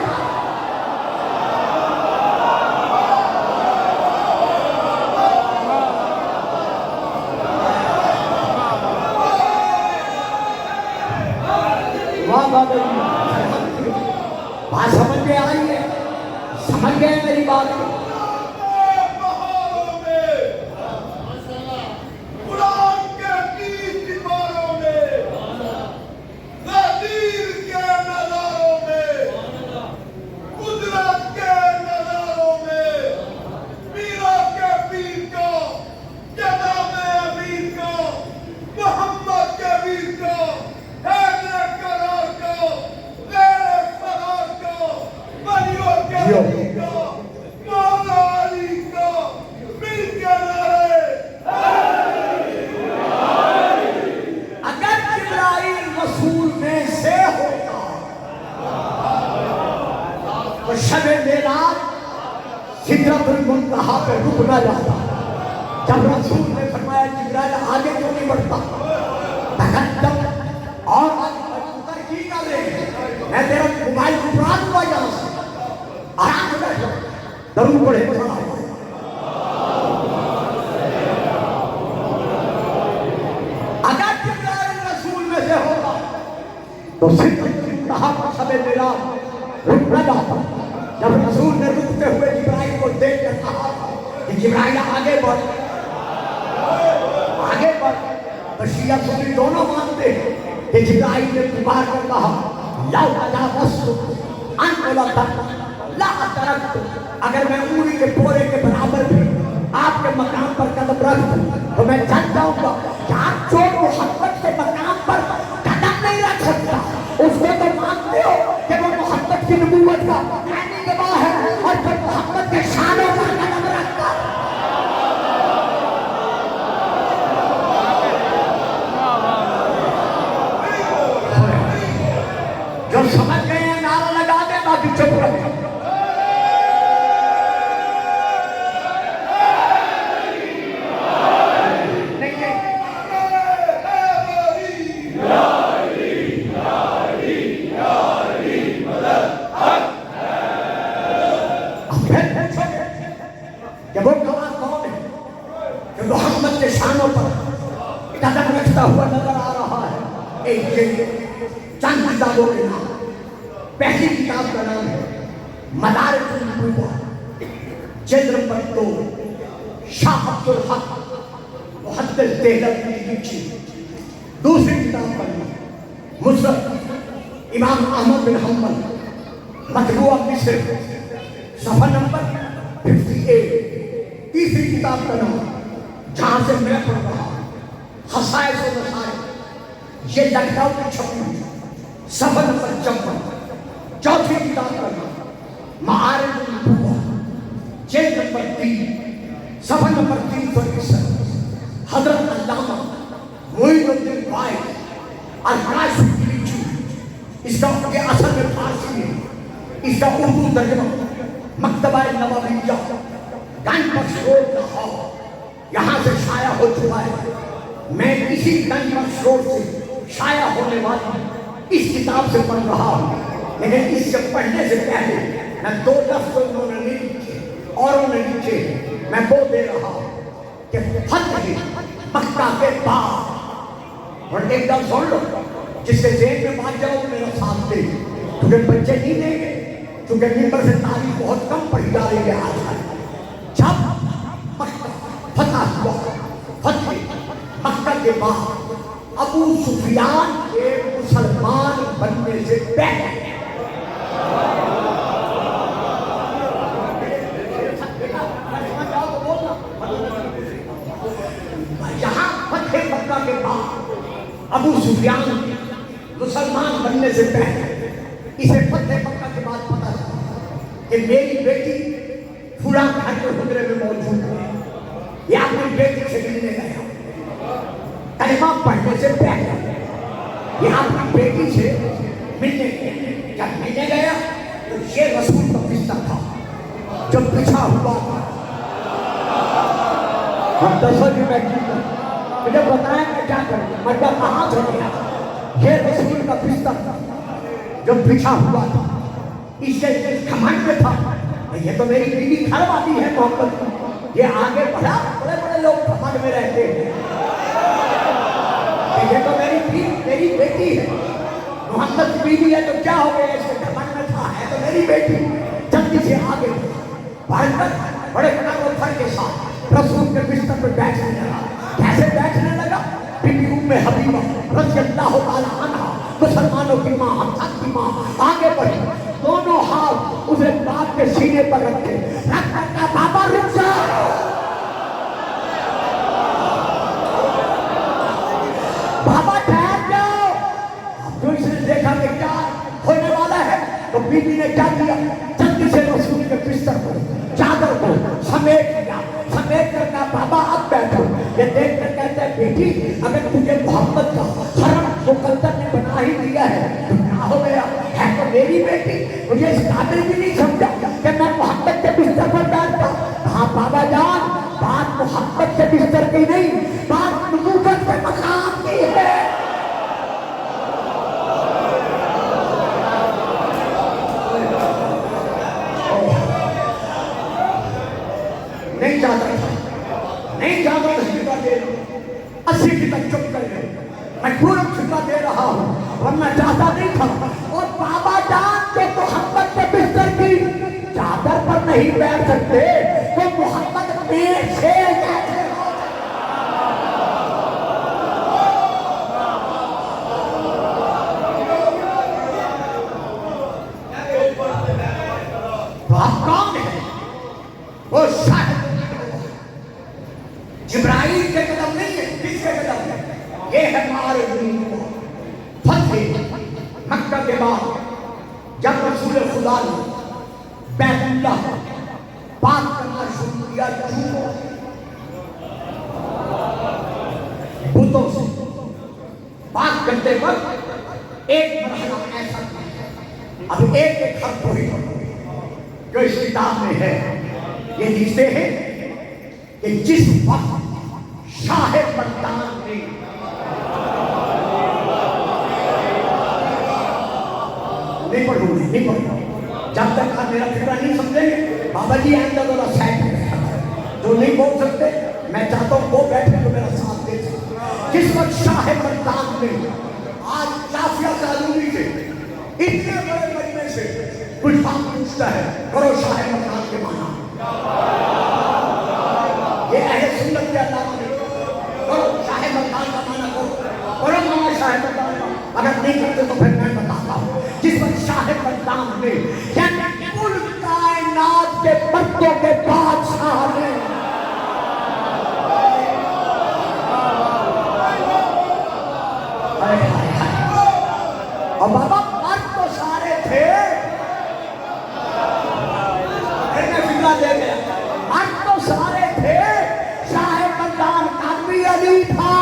بات سمجھ میں آئی ہے؟ سمجھ گئے میری بات؟ شب معراج سدرۃ المنتہا پہ رک نہ جاتا۔ جب رسول نے فرمایا جبرائیل آگے کیوں نہیں بڑھتا، تقدم اور ادھر کی کر رہے ہیں، میں تیرا موبائل اٹھا دوں یہاں سے، آرام سے بیٹھ جاؤ، درود پڑھے اگر جبرائیل رسول میں سے ہوگا تو سدرۃ المنتہا پر شب معراج رک نہ جاتا۔ جب رسول نے رکتے ہوئے جبرائیل کو دیکھ کر کہا کہ جبرائیل آگے بڑھ، آگے بڑھ، تو شیعہ سنی دونوں مانتے ہیں کہ جبرائیل نے پکار کر کہا لا تجاوزت ان لا ترکت، اگر میں اوری کے پورے کے برابر بھی آپ کے مقام پر قدم رکھ دوں تو میں جان جاؤں گا کہ آپ جو محمد کے مقام پر قدم نہیں رکھ سکتا، اس کو تو مانتے ہو کہ وہ محمد کی نبوت کا عینی گواہ ہے، اور پھر محمد کے شانوں پر قدم رکھتا۔ جو سمجھ گئے ہیں نعرہ لگا دے، باقی چپ رہے۔ کہ وہ گواہ کون ہے کہ محمد کے شانوں پر قدم رکھتا ہوا نظر آ رہا ہے؟ ایک چند کتابوں کے نام، پہلی کتاب کا نام ہے مدارج النبوہ، جلد نمبر 2، شاہ عبد الحق محدث دہلوی نے لکھی۔ دوسری کتاب کا نام مسند امام احمد بن حنبل مطبوعہ مصر، صفحہ نمبر 58۔ تیسری کتاب کا نام جہاں سے میں پڑھ رہا خصائص و مسائل، یہ لکھنؤ میں چھپی ہوئی، صفحہ نمبر 54۔ چوتھی کتاب کا نام معارج النبوہ، جلد نمبر 3، صفحہ نمبر 361۔ حضرت علامہ معین الدین وائل الراشد لکھی، اس کا ان کے اصل میں فارسی ہے، اس کا اردو ترجمہ مکتبہ نبویہ گنج بخش روڈ لاہور یہاں سے شائع ہو چکا ہے۔ میں اسی گنج بخش روڈ سے شائع ہونے والی اس کتاب سے پڑھ رہا ہوں، لیکن اس سے پڑھنے سے پہلے میں 2 لفظ انہوں نے نہیں لکھے، اوروں نے لکھے، میں وہ دے رہا ہوں کہ فتح مکہ کے بعد، اور ایک دم سن لو، جس کے ذہن میں بات جاؤ میرا ساتھ دے، کیونکہ بچے نہیں دیں گے، کیونکہ ممبر سے تاریخ بہت کم پڑھی جا رہی ہے آج کل۔ جب مکہ فتح ہوا، فتح مکہ کے بعد ابو سفیان کے مسلمان بننے سے پہلے یہاں فتح مکہ کے بعد ابو سفیان مسلمان بننے سے پہلے، اسے فتح مکہ کے بعد پتہ چلا کہ میری بیٹی پورا گھر کے حجرے میں موجود ہے، یا اپنی بیٹی سے ملنے گیا، کلمہ پڑھنے سے پہلے یہ اپنی بیٹی سے ملنے گیا۔ جب ملنے گیا تو یہ رسول کا بستر تھا جو بچھا ہوا تھا۔ ہم دسو جی میں کی کروں، مجھے بتائیں کہ کیا کروں، میں کہاں سے گیا؟ یہ رسول کا بستر تھا جو بچھا ہوا تھا۔ اس سے گھمنڈ میں تھا، یہ تو میری بیوی گھر والی ہے محبت کی۔ یہ آگے بڑھا، بڑے بڑے لوگ گھمنڈ میں رہتے ہیں کہ یہ تو میری بیٹی ہے، محمد کی بیوی ہے تو کیا ہو گیا، اس کے گھمنڈ میں تھا، ہے تو میری بیٹی۔ جلدی سے آگے بڑھ کر بڑے کر و پھر کے ساتھ رسول کے بستر پر بیٹھنے لگا۔ کیسے بیٹھنے لگا؟ بی بی ام حبیبہ رضی اللہ تعالی عنہ، مسلمانوں کی ماں، حفصہ کی ماں، آگے بڑھی، دونوں ہاتھ اسے باپ کے سینے پر رکھے، رکھ کر کہا بابا رک جاؤ، بابا ٹھہر جاؤ۔ اب جو اس نے دیکھا کہ کیا ہونے والا ہے تو بی بی نے کیا کیا، جلدی سے رسول کے بستر کو چادر کو سمیٹ لیا، سمیٹ کر کہا بابا اب بیٹھو۔ یہ دیکھ کر کہتے ہیں بیٹی اگر تجھے محمد کا حرم مقدر نے بنا ہی دیا ہے تو کیا ہو گیا، ہے تو میری بیٹی، مجھے اس قابل بھی نہیں سمجھا کہ میں محمد کے بستر پر بیٹھتا۔ کہا بابا جان بات محمد کے بستر کی نہیں، بات نبوت کے مقام کی ہے۔ نہیں جاتا تھا، نہیں جاتا چھٹا دے رہا، 80 کی تک چپ کر گئے، میں پورا چھٹا دے رہا ہوں ورنہ جاتا نہیں تھا۔ اور بابا جان کے محمد کے بستر کی چادر پر نہیں بیٹھ سکتے تو محمد پیٹ سے بیٹھے ہو۔ آپ کون ہے؟ وہ شاہد جبرائیل کے قدم نہیں ہے، کس کے قدم ہے؟ یہ ہے فتح مکہ کے بعد جب رسول خدا نے بیت اللہ پاک کرنا شروع کیا بتوں سے پاک کرتے وقت ایک مرحلہ ایسا تھا، اب ایک حرف وہی جو اس کتاب میں ہے، یہ لکھتے ہیں کہ جس وقت شاہ مردان نے نہیں پڑھوں جب تک آپ میرا فکرہ نہیں سمجھیں گے بابا جی آئندہ ذرا سائڈ میں جو نہیں بول سکتے میں چاہتا ہوں وہ بیٹھے تو میرا ساتھ دے سکتے۔ جس وقت شاہ مردان نے آج کافیہ تعلومی سے اتنے بڑے مجمع سے کچھ بات پوچھتا ہے، کرو شاہ مردان کے معنی، یہ اہل سنت کے علامہ نے کرو شاہ مردان کا معنی کرو مانا شاہ مردان کا، اگر نہیں کرتے تو پھر میں بتاتا ہوں۔ جس وقت شاہ مردان نے یعنی کل کائنات کے مردوں کے بادشاہ نے اور بابا مرد تو سارے تھے، دے گیا مرد تو سارے تھے، شاہ مردان کا بھی علی تھا۔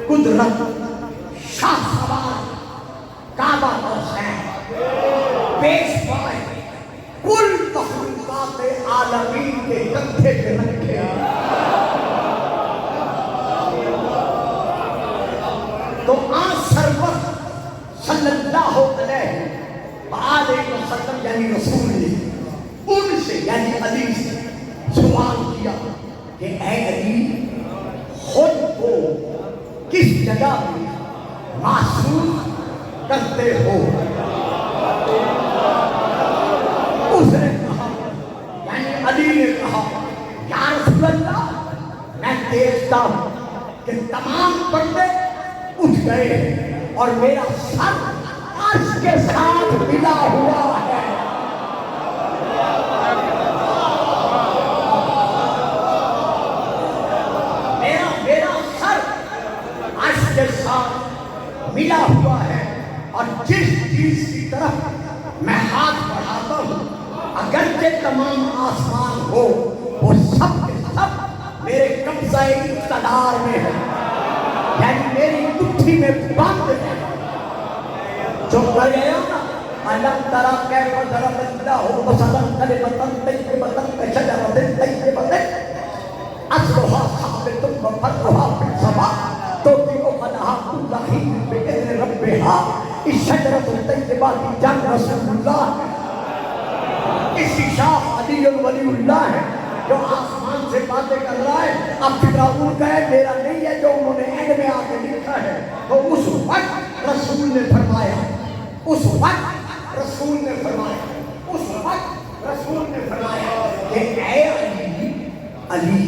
قدرت شاہ سوار سرور صلی اللہ علیہ وآلہ وسلم یعنی رسول نے ان سے یعنی علی سے سوال کیا کہ اے علی خود کو کس جگہ میں محسوس کرتے ہو؟ اس نے کہا یعنی علی نے کہا یا رسول اللہ میں دیکھتا ہوں کہ تمام پردے اٹھ گئے اور میرا سر عرش کے ساتھ ملا ہوا ہے. میرا سر عرش کے ساتھ ملا ہوا ہے اور جس چیز کی طرف میں ہاتھ بڑھاتا ہوں اگرچہ تمام آسمان ہو وہ سب کے سب میرے قبضہ اقتدار میں ہے یعنی میری مٹھی میں بند ہے. جو کر گیا نا علم ترا کیف ضرب اللہ مثلا کلمۃ طیبۃ کشجرۃ طیبۃ اصلها ثابت وفرعها في السماء تؤتي أكلها كل حين بإذن ربها الشجرۃ الطیبہ کی جان رسول اللہ اس کی شاخ علی ولی اللہ ہے جو آسمان سے باتیں کر رہا ہے. اب فرعون کا ہے میرا نہیں ہے جو انہوں نے اینڈ میں آ کے لکھا ہے. تو اس وقت رسول نے فرمایا کہ اے علی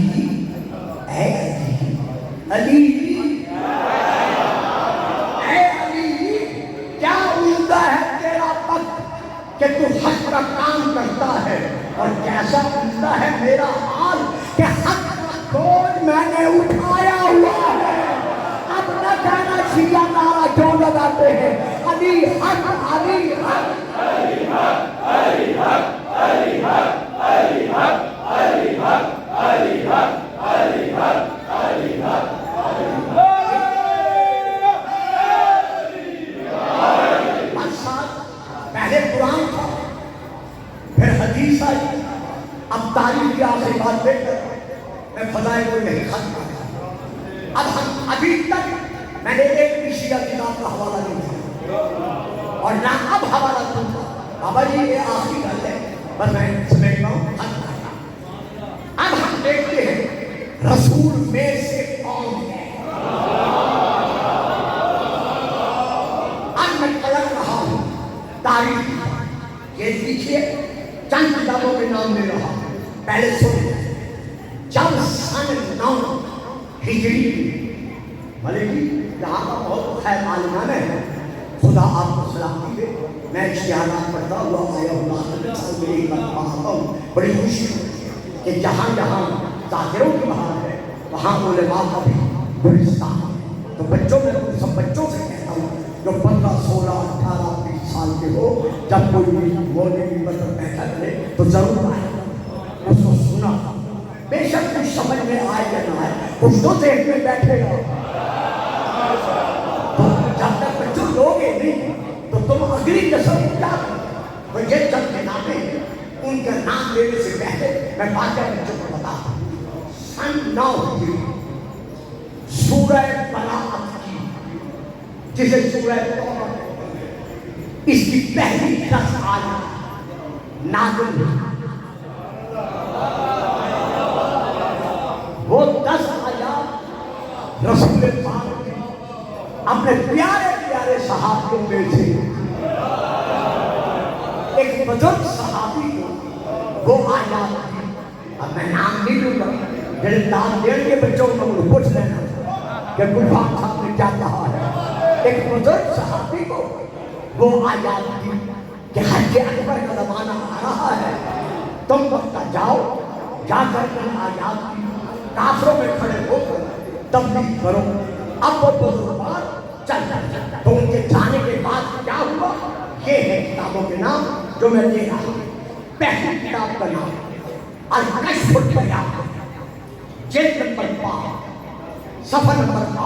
کیا عمدہ ہے تیرا وقت کہ تو حق کا کام کرتا ہے اور کیسا عمدہ ہے میرا حال کہ حق کا بوجھ میں نے اٹھایا ہوا ہے. اب نہ کہنا شیعہ نعرہ کیوں لگاتے ہیں علی حق علی حق علی حق علی حق علی حق علی حق علی حق علی حق علی حق علی حق. پہلے قرآن تھا پھر حدیث آئی. اب تاریخ کی آپ سے بات دے کر میں فضائل کو نہیں ختم کرتا. اب ہم ابھی تک میں نے ایک بھی شیعہ کتاب کا حوالہ نہیں دیا اور نہ اب حوالہ دوں گا. بابا جی یہ آخری گل ہے بس میں سمیٹ رہا ہوں ختم کرتا ہوں. اب ہم دیکھتے ہیں رسول میں سے کون ہے. اب میں پڑھ رہا ہوں تاریخ یہ دیکھیے چند کتابوں کے نام دے رہا ہوں. پہلے سن جب سن 9 ہجری ملکی یہاں کا بہت خیر عالمانہ ہے خدا آپ کو سلامتی دے. میں اشتہارات پڑھتا ہوا آیا اللہ میری بات پڑھاتا ہوں. بڑی خوشی ہے کہ جہاں جہاں ذاکروں کی بہار ہے وہاں علماء کا بھی گلستان ہے. تو بچوں میں سب بچوں سے کہتا ہوں جو 15 16 18 20 سال کے ہو جب کوئی بھی بولنے کی مطلب بیٹھا کرے تو ضرور آئے اس کو سنا. بے شک کچھ سمجھ میں آئے یا نہ آئے کچھ تو ذہن میں بیٹھے گا. تو جب تک بچوں لوگے نہیں تو تم اگلی قسم کیا کرو. یہ جب کتابیں ان کا نام لینے سے پہلے میں واقعہ بچوں کو بتا سن 9 ہجری سورہ براءت کی جسے سورہ توبہ اس کی پہلی 10 آیات نازل ہوئی. وہ 10 آیات رسول پاک نے اپنے پیارے پیارے صحابیوں میں سے ایک بزرگ صحابی کو وہ آیات دی. اب میں نام نہیں لوں گا میرے نام دیں گے بچوں کو پوچھ لینا کہ گلفام صاحب نے کیا کہا ہے. ایک بزرگ صحابی کو وہ آیات دی کہ حج اکبر کا زمانہ آ رہا ہے تم وقت جاؤ جا کر ان آیات کی کافروں میں کھڑے ہو کر تبلیغ کرو. اب وہ بزرگوار چل جائے. تو ان کے جانے کے بعد کیا ہوا یہ ہے کتابوں کے نام جو میں دے رہا ہوں. پہلی کتاب کا نام الکشف البیان جلد نمبر 5 صفحہ نمبر 8.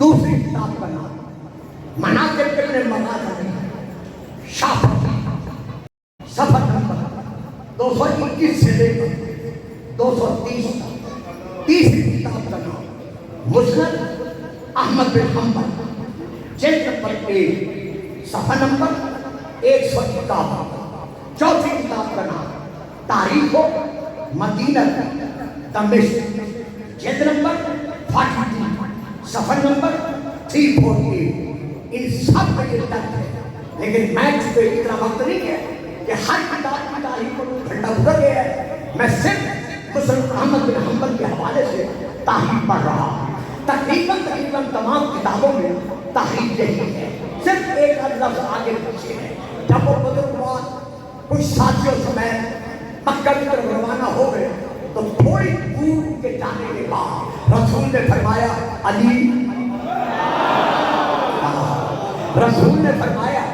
دوسری کتاب کا نام مناقب ابن مغازی شافعی صفحہ نمبر 221 سے لے کر 230 تک. تیسری کتاب کا نام مسند احمد بن حنبل جلد نمبر 1 صفحہ نمبر 151. چوتھی کتاب کا نام تاریخ و مدینہ دمشق، جلد نمبر 42 صفحہ نمبر 348. ان سب کا یہ درد ہے، لیکن میں چونکہ اتنا وقت نہیں ہے کہ ہر کتاب کی تاریخ کو گھنٹہ گزر گیا ہے. میں صرف مسلم احمد بن حنبل کے حوالے سے تاریخ پڑھ رہا ہوں. تقریباً تمام کتابوں میں تاریخ یہی ہے، صرف ایک لفظ آگے پیچھے ہے. جب وہ بزرگوار کچھ ساتھیوں سمیت مکہ کی طرف روانہ ہو گئے تو تھوڑی دور کے جانے کے بعد رسول نے فرمایا علی، رسول نے فرمایا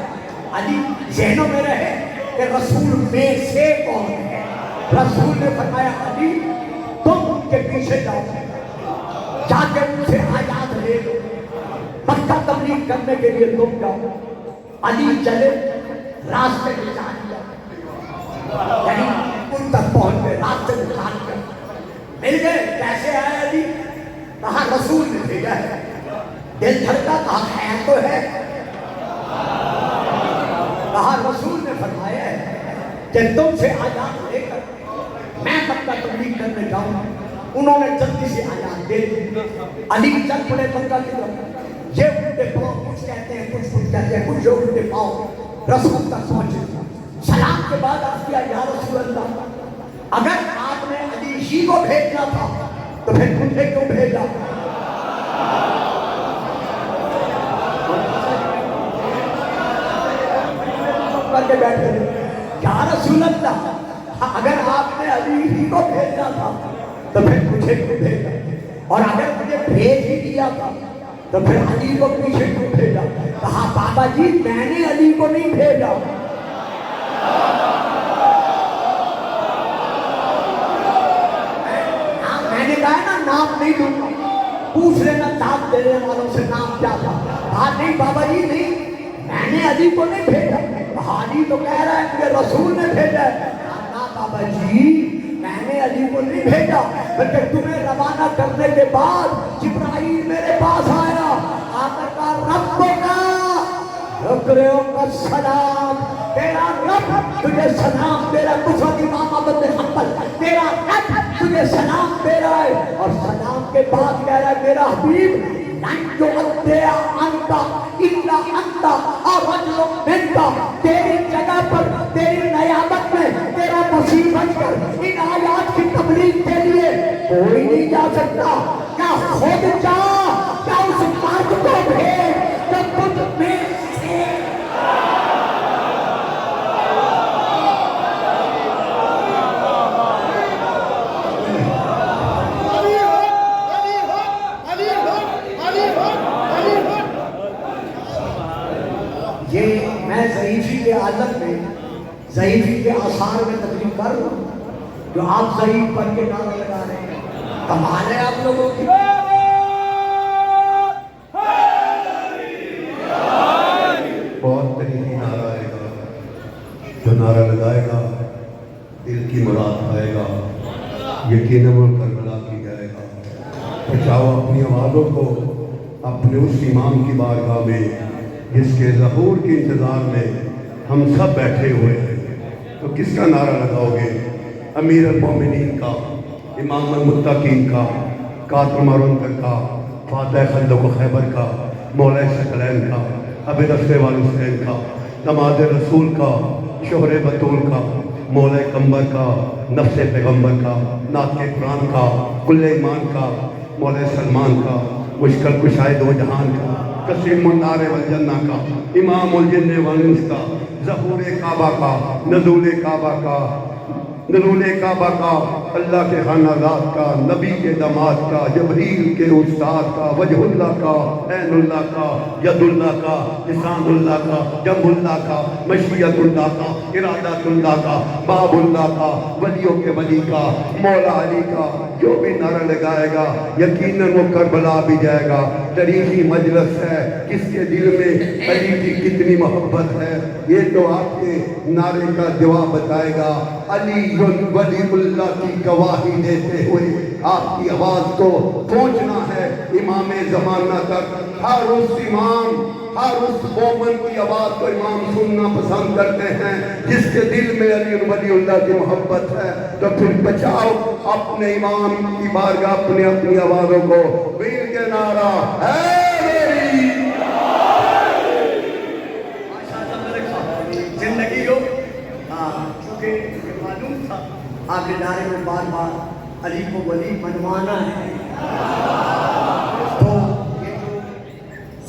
علی، ذہنوں میں رہے کہ رسول میں سے کون ہے. رسول نے فرمایا علی تم ان کے پیچھے جاؤ، جا کے ان سے آیات لے لو، مکہ تبلیغ کرنے کے لیے تم جاؤ. علی چلے، راستے میں جا لیا، یعنی ان تک پہنچ گئے، راستے میں جان کر مل گئے. کیسے آئے علی؟ کہا رسول نے بھیجا ہے. دل دھڑکا، کہا خیر تو ہے. کہا رسول نے فرمایا ہے کہ تم سے آیات لے کر میں مکہ تبلیغ کرنے جاؤں. انہوں نے جلدی سے آیات دے دی. علی چل پڑے مکہ کی طرف. یہ الٹے پاؤں کچھ کہتے ہیں، کچھ کہتے ہیں، کچھ لوگ الٹے پاؤں رسول تک پہنچے. سلام کے بعد آپ کیا یا رسول اللہ، اگر آپ نے علی ہی کو بھیجنا تھا تو پھر مجھے کیوں بھیجا؟ کر کے بیٹھے یا رسول اللہ، اگر آپ نے علی ہی کو بھیجنا تھا تو پھر مجھے کیوں بھیجا؟ اور اگر مجھے بھیج ہی دیا تھا تو پھر علی کو پیچھے کیوں بھیجا؟ کہا بابا جی میں نے علی کو نہیں بھیجا، میں نے کہا نا نام نہیں دوں گا، پوچھ لینا داد دینے والوں سے نام کیا تھا. کہا نہیں بابا جی نہیں، میں نے علی کو نہیں بھیجا. علی تو کہہ رہا ہے کہ رسول نے بھیجا ہے. نا بابا جی میں نے علی کو نہیں بھیجا، بلکہ تمہیں روانہ کرنے کے بعد جبرائیل میرے پاس آیا، آ کر کہا رب کا رکریوں کا سلام، تیرا رب تجھے سلام دے رہا ہے. کفر امام احمد بن حنبل، تیرا رب تجھے سلام دے رہا ہے. اور سلام کے بعد کہہ رہا ہے میرا حبیب جو انتیا انتا الا انتا اور رجل منتا، تیری جگہ پر تیری نیابت میں تیرا مسیح بن کر ان آیات کی تبلیغ کے لیے کوئی نہیں جا سکتا. کیا خود جا، کیا اس مرد کو بھیج جو خود میں سے یہ میں ضعیفی کے عادت میں، ضعیفی کے آثار میں تبلیغ کر رہا ہوں، جو آپ ضعیف پڑھ کے نعرہ لگا رہے ہیں. کمال ہے آپ لوگوں کی. بہت تاریخی نعرہ آئے گا، جو نعرہ لگائے گا دل کی مراد پائے گا، یقیناً وہ کربلا کی جائے گا. بچاؤ اپنی آوازوں کو اپنے اس امام کی بارگاہ میں جس کے ظہور کے انتظار میں ہم سب بیٹھے ہوئے ہیں. تو کس کا نعرہ لگاؤ گے؟ امیر المومنین کا، امام المتقین کا، قاتل مرنکر کا، فاتح خندق و خیبر کا، مولا ثقلین کا، ابی رفع والحسین کا، دماد رسول کا، شوہر بطول کا، مولا کمبر کا، نفس پیغمبر کا، نعت قرآن کا، کل ایمان کا، مولا سلمان کا، مشکل کشائے دو جہان کا، قسیم النار والجنہ کا، امام الجن والانس کا، ظہور کعبہ کا، نزول کعبہ کا، نزول کعبہ کا، اللہ کے خانہ ذات کا، نبی کے داماد کا، جبریل کے استاد کا، وجہ اللہ کا، عین اللہ کا، ید اللہ کا، لسان اللہ کا، جنب اللہ کا، مشیت اللہ کا، ارادت اللہ کا، باب اللہ کا، ولیوں کے ولی کا، مولا علی کا. جو بھی نعرہ لگائے گا یقیناً وہ کربلا بھی جائے گا. تاریخی مجلس ہے، کس کے دل میں علی کی کتنی محبت ہے یہ تو آپ کے نعرے کا جواب بتائے گا. علی ولی اللہ کی گواہی دیتے ہوئے آپ کی آواز کو پہنچنا ہے امام زمانہ تک. ہر اس امام ہر اس مومن کی آواز کو امام سننا پسند کرتے ہیں جس کے دل میں علی ولی اللہ کی محبت ہے. تو پھر بچاؤ اپنے امام کی بارگاہ اپنی اپنی آوازوں کو ویر کے نعرہ ہے میری زندگی ہو. چونکہ معلوم تھا آپ کے نعرے میں بار بار علی کو ولی منوانا ہے. تو یہ جو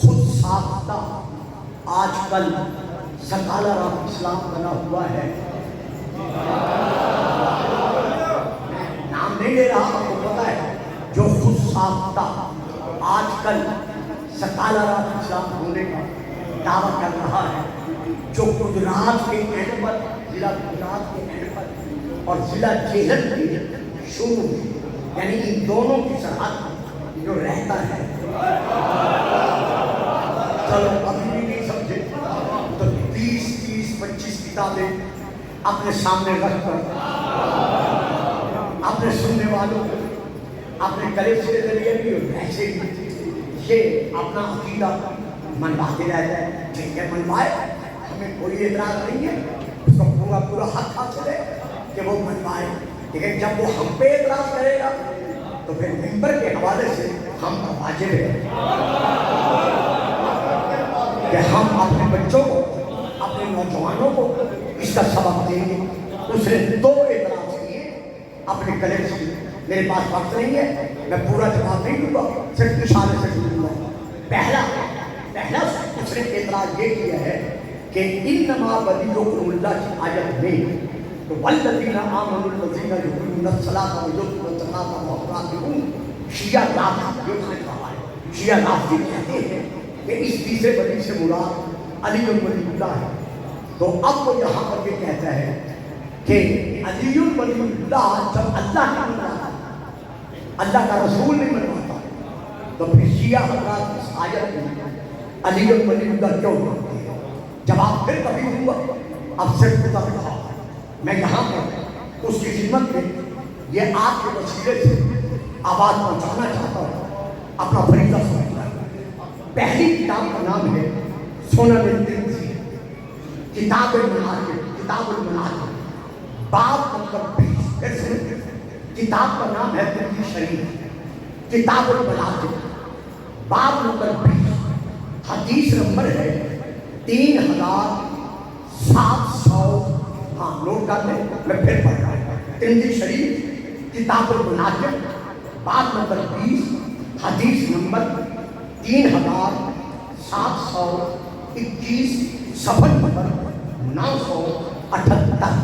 خود ساختہ آج کل سکالر آف اسلام بنا ہوا ہے, نام نہیں لے رہا, آپ کو پتا ہے جو خود ساختہ آج کل سکالر آف اسلام ہونے کا دعویٰ کر رہا ہے, جو گجرات کے اینڈ پر ضلع گجرات کے اینڈ پر اور ضلع جیلن کے شروع یعنی ان دونوں کی سرحد جو رہتا ہے. چلو ابھی بھی نہیں سمجھے تو 20-25 کتابیں اپنے سامنے رکھ کر اپنے سننے والوں کو اپنے کلیف کے ذریعے بھی اور ایسے بھی یہ اپنا عقیدہ منواتے رہتا ہے. ٹھیک ہے, منوائے, ہمیں کوئی اعتراض نہیں ہے, اس کا پورا پورا حق حاصل ہے کہ وہ منوائے. لیکن جب وہ ہم پہ اعتراض کرے گا تو پھر ممبر کے حوالے سے ہم پر واجب ہے کہ ہم اپنے بچوں کو اپنے نوجوانوں کو اس کا سبق دیں گے. اس نے 2 اعتراض کیے اپنے کلیف سے. میرے پاس وقت نہیں ہے, میں پورا جواب نہیں دوں گا, صرف اشارے سے دوں گا. پہلا اس نے اعتراض یہ کیا ہے کہ انما ولیکم اللہ کی آیت میں تو والذین آمنوا الذین یقیمون الصلاۃ ویؤتون الزکاۃ وهم راکعون شیعہ رافضی یہ اس نے کہا ہے. شیعہ رافضی کہتے ہیں کہ اس تیسرے ولی سے مراد علی ولی اللہ ہے. تو اب وہ یہاں پر یہ کہتا ہے کہ علی ولی اللہ جب اللہ کا منواتا اللہ کا رسول نہیں منواتا تو پھر شیعہ حضرات اس آیت میں علی ولی اللہ کیوں مانتے ہیں؟ جواب پھر کبھی ہوا. اب صرف خدا کہا میں یہاں پر اس کی خدمت میں یہ آپ کے وسیلے سے آواز پہنچانا چاہتا ہوں, اپنا فریضہ سمجھتا ہوں. پہلی کتاب کا نام ہے سنن الترمذی, کتاب المناقب, باب نمبر 20. کتاب کا نام ہے ترمذی شریف, کتاب المناقب, باب نمبر 20, حدیث نمبر ہے 3700. ہاں نوٹ کر لیں, میں پھر پڑھ رہا ہوں. ترمذی شریف کتاب المناقب باب نمبر 20 حدیث نمبر 3721 صفحہ نمبر 978.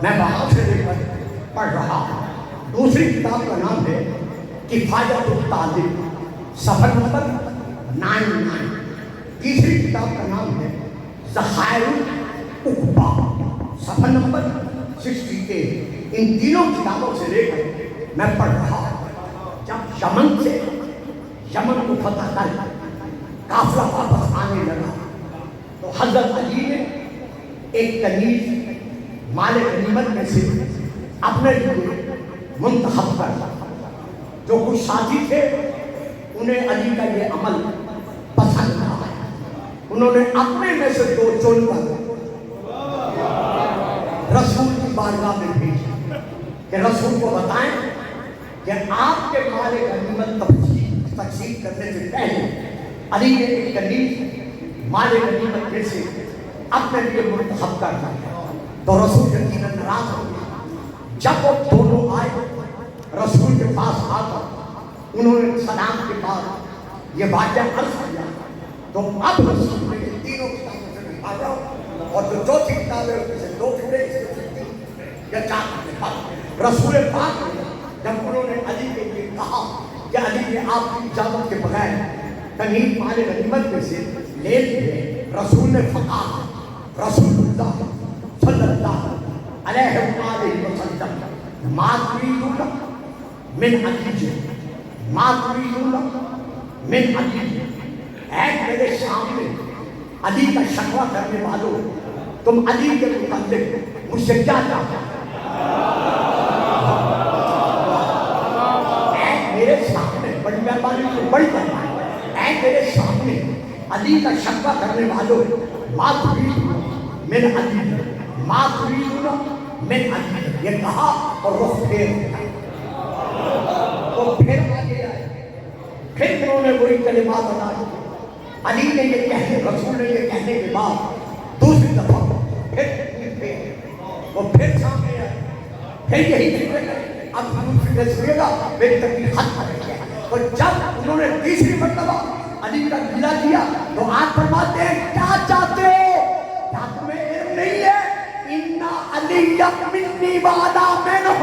میں وہاں سے لے کر پڑھ رہا ہوں. دوسری کتاب کا نام ہے کفایت الطالب, صفحہ نمبر 99. تیسری کتاب کا نام ہے ذخائر العقبہ, صفحہ نمبر 68. ان تینوں کتابوں سے لے کر میں پڑھ رہا ہوں. جب یمن کو فتح کر قافلہ واپس آنے لگا تو حضرت علی نے ایک کنیز مال غنیمت میں سے اپنے لیے منتخب کر, جو کچھ ساتھی تھے انہیں علی کا یہ عمل پسند نہ آیا. انہوں نے اپنے میں سے 2 چن کر رسول کی بارگاہ میں بھیجا کہ رسول کو بتائیں کہ آپ کے مال غنیمت تقسیم کرنے سے پہلے علی نے ایک کنیز مال غنیمت میں سے اپنے لیے منتخب کر دیا. تو رسول یقیناً ناراض ہو گیا. جب وہ دونوں آئے رسول کے پاس آ کر انہوں نے سلام کے بعد یہ واقعہ عرض کیا تو اب رسول نے تینوں کتابوں سے نکالا اور جو چوتھی کتاب ہے اس میں سے 2 ٹکڑے یا 4 رسول پاک جب انہوں نے علی کے لیے کہا کہ علی نے آپ کی اجازت کے بغیر کنیز مال غنیمت میں سے لے لیے, رسول نے فقال رسول اللہ صلی اللہ علیہ وسلم ما تريدون من علی ما تريدون من علی, اے میرے سامنے علی کا شکوہ کرنے والوں, تم علی کے متعلق مجھ سے کیا چاہتے ہو؟ اے میرے سامنے, بڑی مہربانی, بڑی مہربانی, اے میرے سامنے علی کا شکوہ کرنے والوں ما تريدون من علی ما تريدون من علی یہ کہا اور رخ پھیر وہ پھر آگے آئے پھر انہوں نے وہی کلمات ادا کی علی نے یہ کہنے رسول نے یہ کہنے کے بعد دوسری دفعہ پھر وہ پھر سامنے آئے پھر یہی فکر اب فکر سنیے گا میری تقریر ختم ہو گئی ہے اور جب انہوں نے تیسری مرتبہ علی کا گلہ کیا تو آپ فرماتے ہیں کیا چاہتے ہو کیا تمہیں علم نہیں ہے اِنَّ عَلِيَّ مِنِّي وَأَنَا مِنْهُ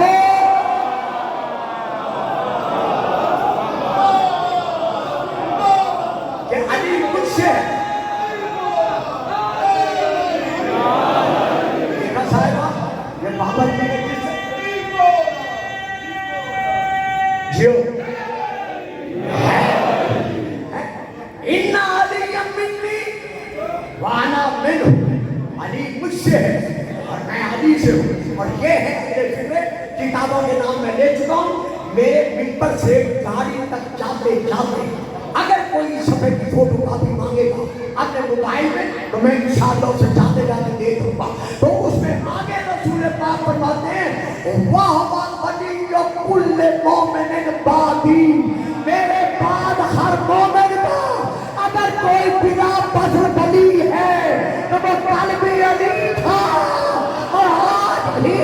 کہ علی مجھ سے ہے دیکھا صاحبہ یہ بابر کی مجلس ہے جیو اِنَّ عَلِيَّ مِنِّي وَأَنَا مِنْهُ علی مجھ سے ہے اور میں علی سے ہوں اور یہ ہے میرے فکر کتابوں کے نام میں لے چکا ہوں میرے ممبر سے گاڑی تک جاتے جاتے اگر کوئی صفحے کی فوٹو کاپی مانگے گا اپنے موبائل میں تو میں انشاءاللہ اسے جاتے جاتے دے دوں گا تو اس میں آگے رسول پاک فرماتے ہیں وَهُوَ وَلِيُّ كُلِّ مُؤْمِنٍ بَعْدِي میرے بعد ہر مومن کا اگر کوئی بنا بدل بلی ہے تو وہ قلب علی تھا اور آج بھی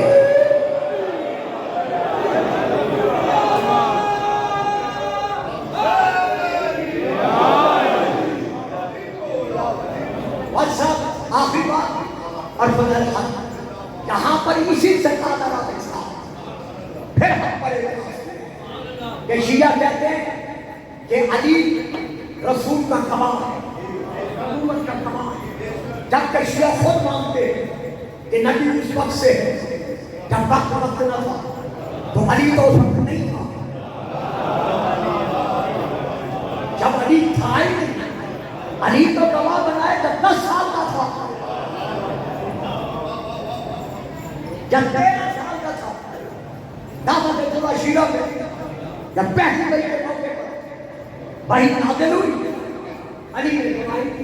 آخری بات اور بدل حق یہاں پر اسی سے قادر آتا پھر ہم پڑے کہ شیعہ کہتے ہیں کہ علی رسول کا کمال ہے نبوت کا کمال ہے جبکہ شیعہ خود مانتے ہیں کہ نبی اس وقت سے ہے جب وقت نہ تھا تو علی تو اس وقت نہیں تھا جب علی تھا ہی نہیں علی تو گواہ بنائے جب 10 سال کا تھا جب 13 سال کا تھا دعوت خدا شیعہ میں جب پہلی باری کے موقع پر وحی نازل ہوئی علی نے گواہی کی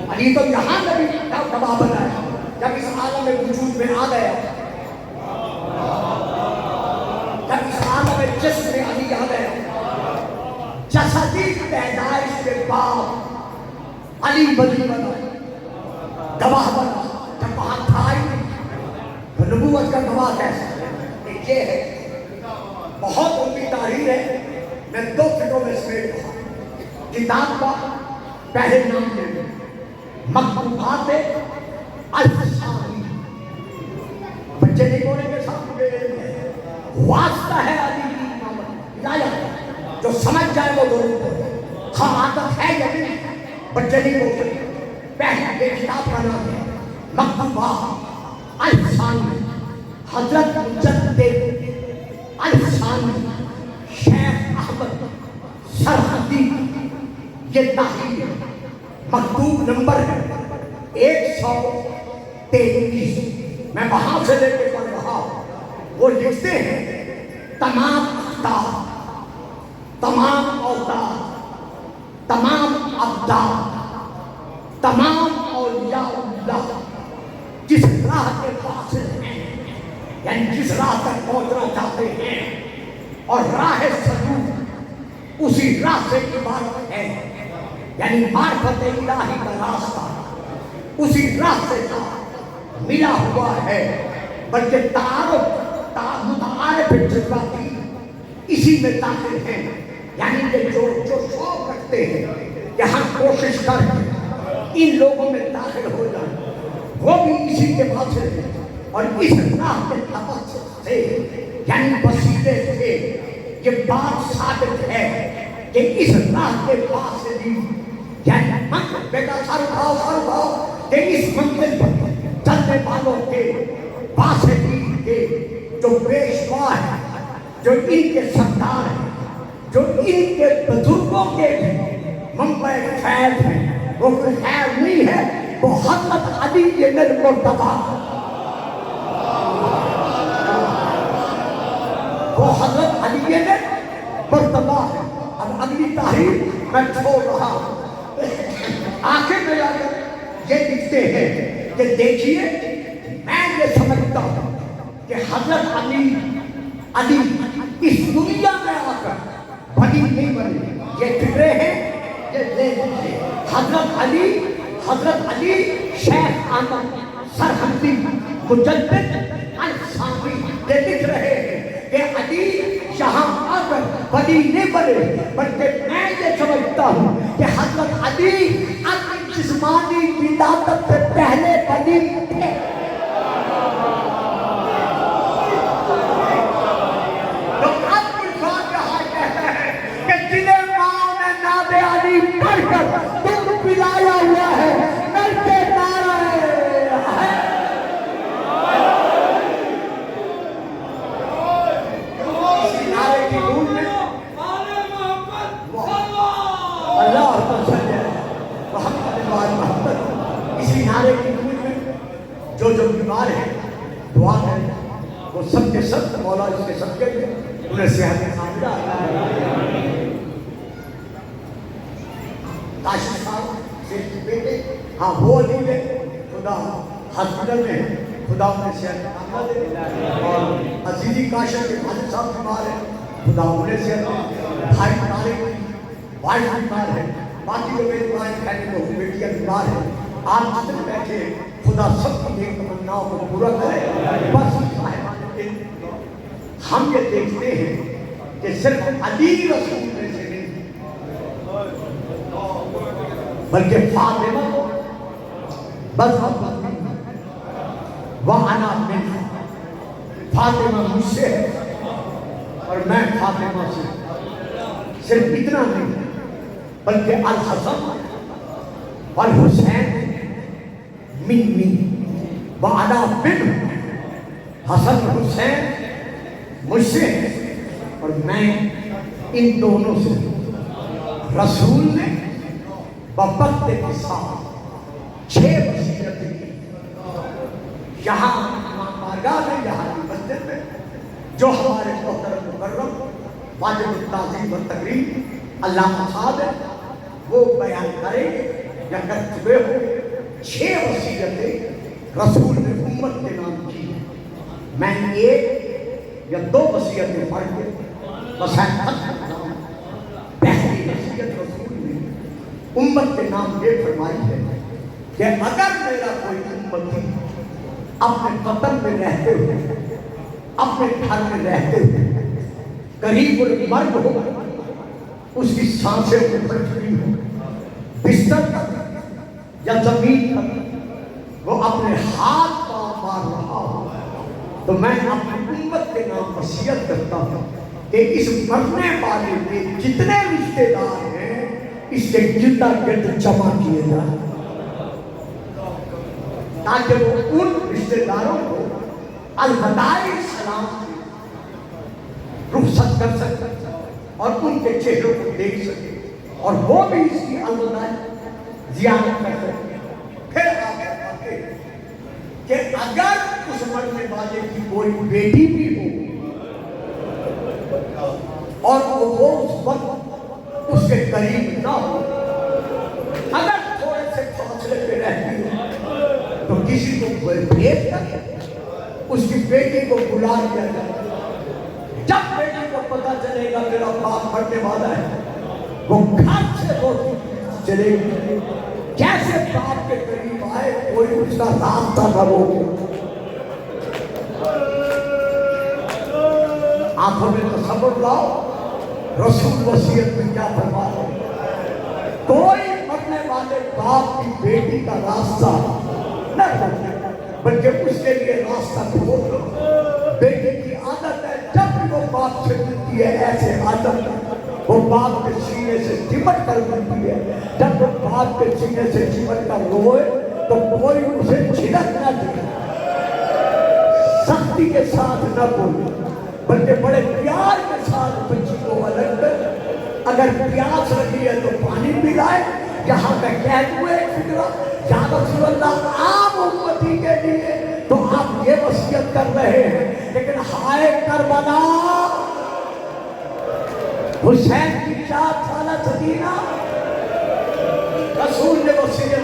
علی تو یہاں نبی کا گواہ بنایا جب اس عالم وجود میں آ گیا جب اس عالم جسم میں علی آ گیا جسدی پیدائش کے بعد علی ولی بنا گواہ بنا جب وہاں تھا ہی نہیں تو نبوت کا گواہ کیسا یہ ہے بہت لمبی تاریخ ہے میں 2 فکروں میں سمیٹ رہا کتاب کا پہلے نام لے لیں مکتوبات الفسانی بچے نہیں بولیں گے سب مجھے علم ہے واسطہ ہے علی کی امامت لایا جو سمجھ جائے وہ ضرور بولے ہاں عادت ہے یا نہیں بچے نہیں بول سکتے پہلے کتاب کا نام ہے مکتوبات الفسانی حضرت مجدد الفسانی شیخ احمد سرحدی یہ تحریر مکتوب نمبر ہے 133 میں وہاں سے لے کے پڑھ رہا وہ لکھتے ہیں تمام اختار تمام اوتار تمام ابدار تمام اولیاء اللہ جس راہ کے فاصل ہیں یعنی جس راہ تک پہنچنا چاہتے ہیں اور راہ سلوک اسی راہ سے عبارت ہے یعنی معرفت الہی کا راستہ اسی راہ سے ملا ہوا ہے بلکہ متعارف جذباتی اسی میں داخل ہیں یعنی کہ جو شوق رکھتے ہیں کہ ہم کوشش کر ان لوگوں میں داخل ہو جائیں وہ بھی اسی کے واصل ہیں اور اس راہ کے توسط سے یعنی وسیلے سے یہ بات ثابت ہے کہ اس راہ کے واصلی یعنی بیٹا سر اٹھاؤ کہ اس منزل پر چلنے والوں کے واصلین کے جو پیشوا ہے جو ان کے سردار ہیں جو ان کے بزرگوں کے منبع فیض ہیں وہ کوئی خیر نہیں ہے وہ حضرت علی المرتضی وہ حضرت علی مرتضی ہے اب اگلی تحریر میں چھوڑ رہا میں یہ لکھتے ہیں کہ دیکھیے میں یہ سمجھتا ہوں کہ حضرت علی اس دنیا میں آ کر بڑی نہیں بنی. یہ فکرے ہیں یہ لے لیجیے. حضرت علی شیخ احمد سرہندی مجدد الثانی یہ لکھ رہے ہیں کہ علی یہاں آ کر بلی نہیں بنے, بلکہ میں یہ سمجھتا ہوں کہ حضرت علی اپنی جسمانی ولادت سے پہلے بلی تھے. تو اب قرآن یہاں کہتا ہے کہ جنہیں ماں نے ناب علی پڑھ کر دودھ پلایا ہوا ہے ملتے نعرہ ہے. اسی نعرے کی گونج میں جو بیمار ہیں دعا کریں وہ سب کے سب مولا اس کے سب کے لیے انہیں صحت کاملہ کاشف صاحب سے بیٹے ہاں وہ علی ہے خدا ہاسپٹل میں ہے خدا انہیں صحت کاملہ دے. اور عزیزی کاشف کے والد صاحب بیمار ہیں خدا انہیں صحت دے. بھائی طارق وائف بیمار ہے باقی جو میرے بھائی کہنے کو بیٹیاں بیمار ہیں. آپ جتنے بیٹھے خدا سب کی نیک تمناؤں کو پورا کرے. بس ہم یہ دیکھتے ہیں کہ صرف علی رسول میں سے نہیں بلکہ فاطمہ کو بس وَأَنَا مِنْهَا فاطمہ مجھ سے ہے اور میں فاطمہ سے. صرف اتنا نہیں بلکہ الحسن والحسین منی وعلا بن حسن حسین مجھ سے اور میں ان دونوں سے. رسول نے بوقت کے ساتھ 6 وصیتیں کی یہاں بارگاہ میں یہاں کی مسجد میں جو ہمارے محترم مکرم واجب التعظیم و تقریم علامہ صاحب ہے وہ بیان کریں گے یا کر چکے ہو. 6 وصیتیں رسول نے امت کے نام کی. میں 1 یا 2 وصیتیں پڑھ کے وصیت ختم کرتا ہوں. پہلی وصیت رسول نے امت کے نام یہ فرمائی ہے کہ اگر میرا کوئی امتی اپنے وطن میں رہتے ہوئے اپنے گھر میں رہتے ہوئے قریب المرگ ہو اس کی سانسیں اٹھ چکی ہو بستر پر یا زمین پر وہ اپنے ہاتھ پاؤں مار رہا ہو تو میں اپنی امت کے نام وصیت کرتا ہوں کہ اس مرنے والے کے جتنے رشتے دار ہیں اس کے گردا گرد جمع کیے جائیں تاکہ وہ ان رشتے داروں کو الوداعی سلام رخصت کر سکے اور ان کے چہروں کو دیکھ سکے اور وہ بھی اس کی الوداعی زیارت کر سکے. پھر آگے آتے ہیں کہ اگر اس مرنے والے کی کوئی بیٹی بھی ہو اور وہ اس وقت اس کے قریب نہ ہو اگر تھوڑے سے فاصلے پہ رہتی ہو تو کسی کو بھیج کر اس کی بیٹی کو بلا دیا جائے. جب بیٹی کو پتا چلے گا میرا باپ مرنے والا ہے وہ گھر سے چلے گی. کیسے باپ کے قریب آئے کوئی اس کا راستہ نہ روکے. آنکھوں میں تصور لاؤ رسول وصیت میں کیا فرما رہے ہیں. کوئی مرنے والے باپ کی بیٹی کا راستہ نہ روکے بلکہ اس کے لیے راستہ کھول دو. بیٹی کی عادت ہے جب بھی وہ باپ سے ملتی ہے ایسے عادت ہے وہ باپ کے سینے سے چمٹ کر ملتی ہے. جب وہ باپ کے سینے سے چمٹ کر روئے تو کوئی اسے جھڑک نہ دے سختی کے ساتھ نہ بولے بلکہ بڑے پیار کے ساتھ بچی کو الگ کر اگر پیاس لگی ہے تو پانی پلائے. یہاں پہ کہہ ہوئے فکرہ یا رسول اللہ عام امتی کے لیے تو آپ یہ وصیت کر رہے ہیں لیکن ہائے کربلا حسین کی 4 سالہ سکینہ رسول نے وصیت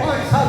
5-7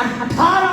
18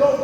2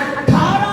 18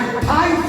28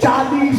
40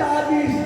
40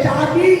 40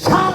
7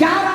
11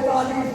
40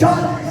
40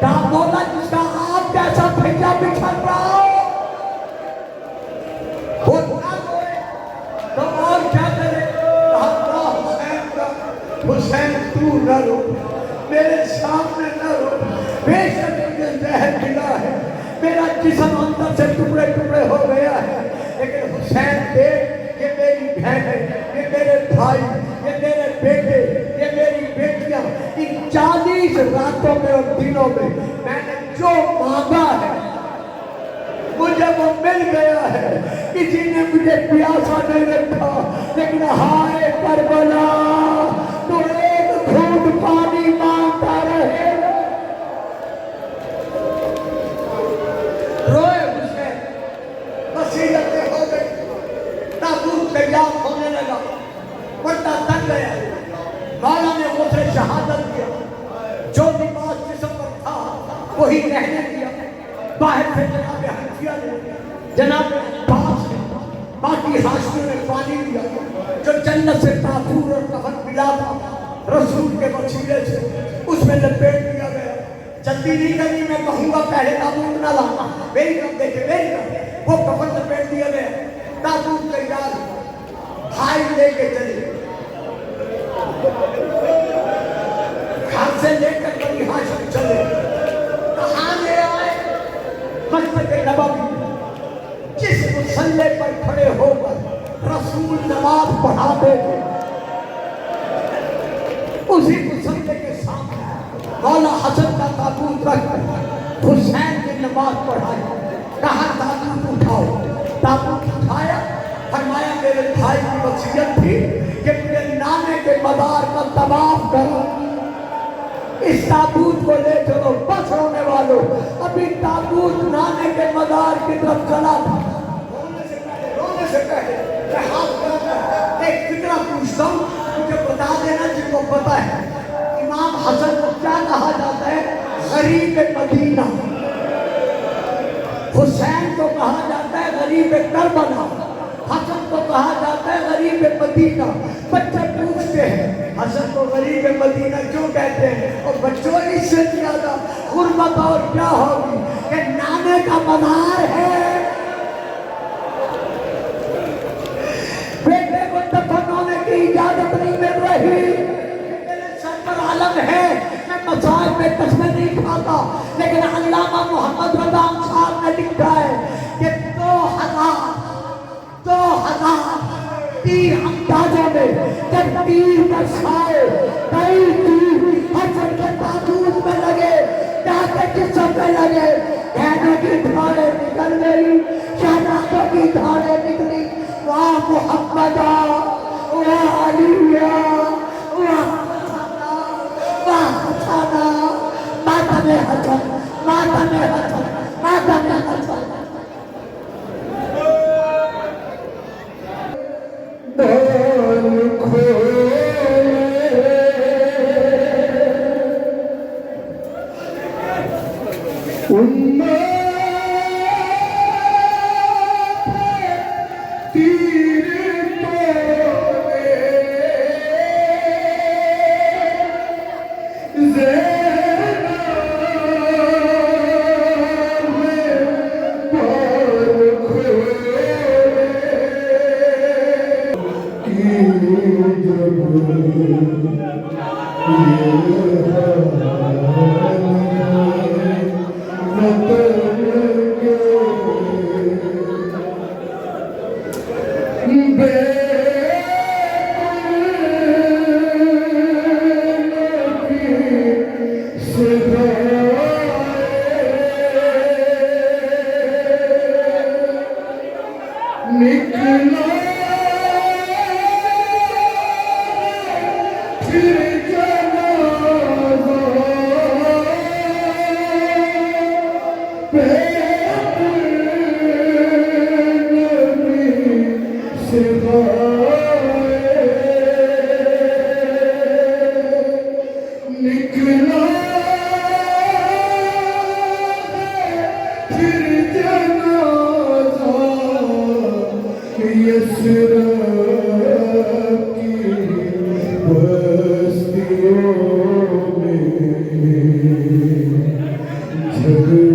کیا بولا جس کا آپ جیسا بھیا بچھڑ رہا ہو وہ نہ روئے تو اور کیا کرے؟ کہا حسین کا حسین تو نہ رو، میرے سامنے نہ رو، بے شک مجھے زہر ملا ہے، میرا جسم اندر سے ٹکڑے ٹکڑے ہو گیا ہے، لیکن حسین دیکھ یہ میری بہن ہے، یہ میرے بھائی، یہ میرے بیٹے، یہ میری بیٹیاں، ان 40 راتوں میں اور دنوں میں میں نے جو مانگا ہے مجھے وہ مل گیا ہے، کسی نے مجھے پیاسا نہیں رکھا، لیکن ہائے کربلا تو ایک گھونٹ پانی مانگتا رہے۔ روئے حسین، وصیتیں ہو گئی، تابوت تیار ہونے لگا، پردہ تن گیا، مولا نے غسل شہادت کیا، جو لباس جسم پر تھا وہی رہنے دیا، باہر سے جناب حنفیہ نے، جناب عباس نے، باقی حاشیوں نے پانی دیا، جو جنت سے کافور اور کفن ملا تھا رسول کے وسیلے سے اس میں لپیٹ دیا گیا۔ جلدی نہیں کرنی، میں کہوں گا پہلے تابوت نہ لانا، میری طرف دیکھے، میری طرف، وہ کفن لپیٹ دیا گیا، تابوت تیار، بھائی لے کے چلے، گھر سے لے کر بنی ہاشم چلے، کہاں لے آئے؟ مسجد نبوی، جس مصلی پر کھڑے ہو کر رسول نماز پڑھاتے تھے، اسی مصلی کے سامنے مولا حسن کا تابوت رکھ کر حسین کی نماز پڑھائی، کہا تابوت اٹھاؤ، تابوت اٹھایا، فرمایا میرے بھائی کی وصیت تھی کہ میرے نانے کے مزار کا طواف کرو، اس تابوت کو لے چلو، بس رونے والوں، ابھی تابوت نانے کے مزار کی طرف چلا تھا، رونے سے پہلے میں ہاتھ کرتا ایک فکرہ پوچھتا ہوں، مجھے بتا دینا جن کو پتا ہے، امام حسن کو کیا کہا جاتا ہے؟ غریب مدینہ۔ حسین کو کہا جاتا ہے غریب کربلا، حسن کو کہا جاتا ہے غریب مدینہ۔ بچے پوچھتے ہیں حسن کو غریب مدینہ کیوں کہتے ہیں؟ اور بچوں اس سے زیادہ غربت اور کیا ہوگی کہ نانے کا مزار ہے، بیٹے کو دفن ہونے کی اجازت نہیں مل رہی، میرے سر پر عالم ہے، میں مسائل میں قسمیں نہیں کھاتا، لیکن علامہ محمد رضا صاحب نے لکھا ہے کہ 2000 تیر اندازوں میں جب تیر برسائے، کئی تیر حسن کے تابوت میں لگے، جا کے جسم میں لگے، بہنوں کی دھاریں نکل گئی، شہزادوں کی دھاریں نکلی، واہ محمدہ، واہ علیہ، واہ حسنہ، واہ حسنہ، ماتم حسن، ماتم حسن، ماتم حسن۔ Yes.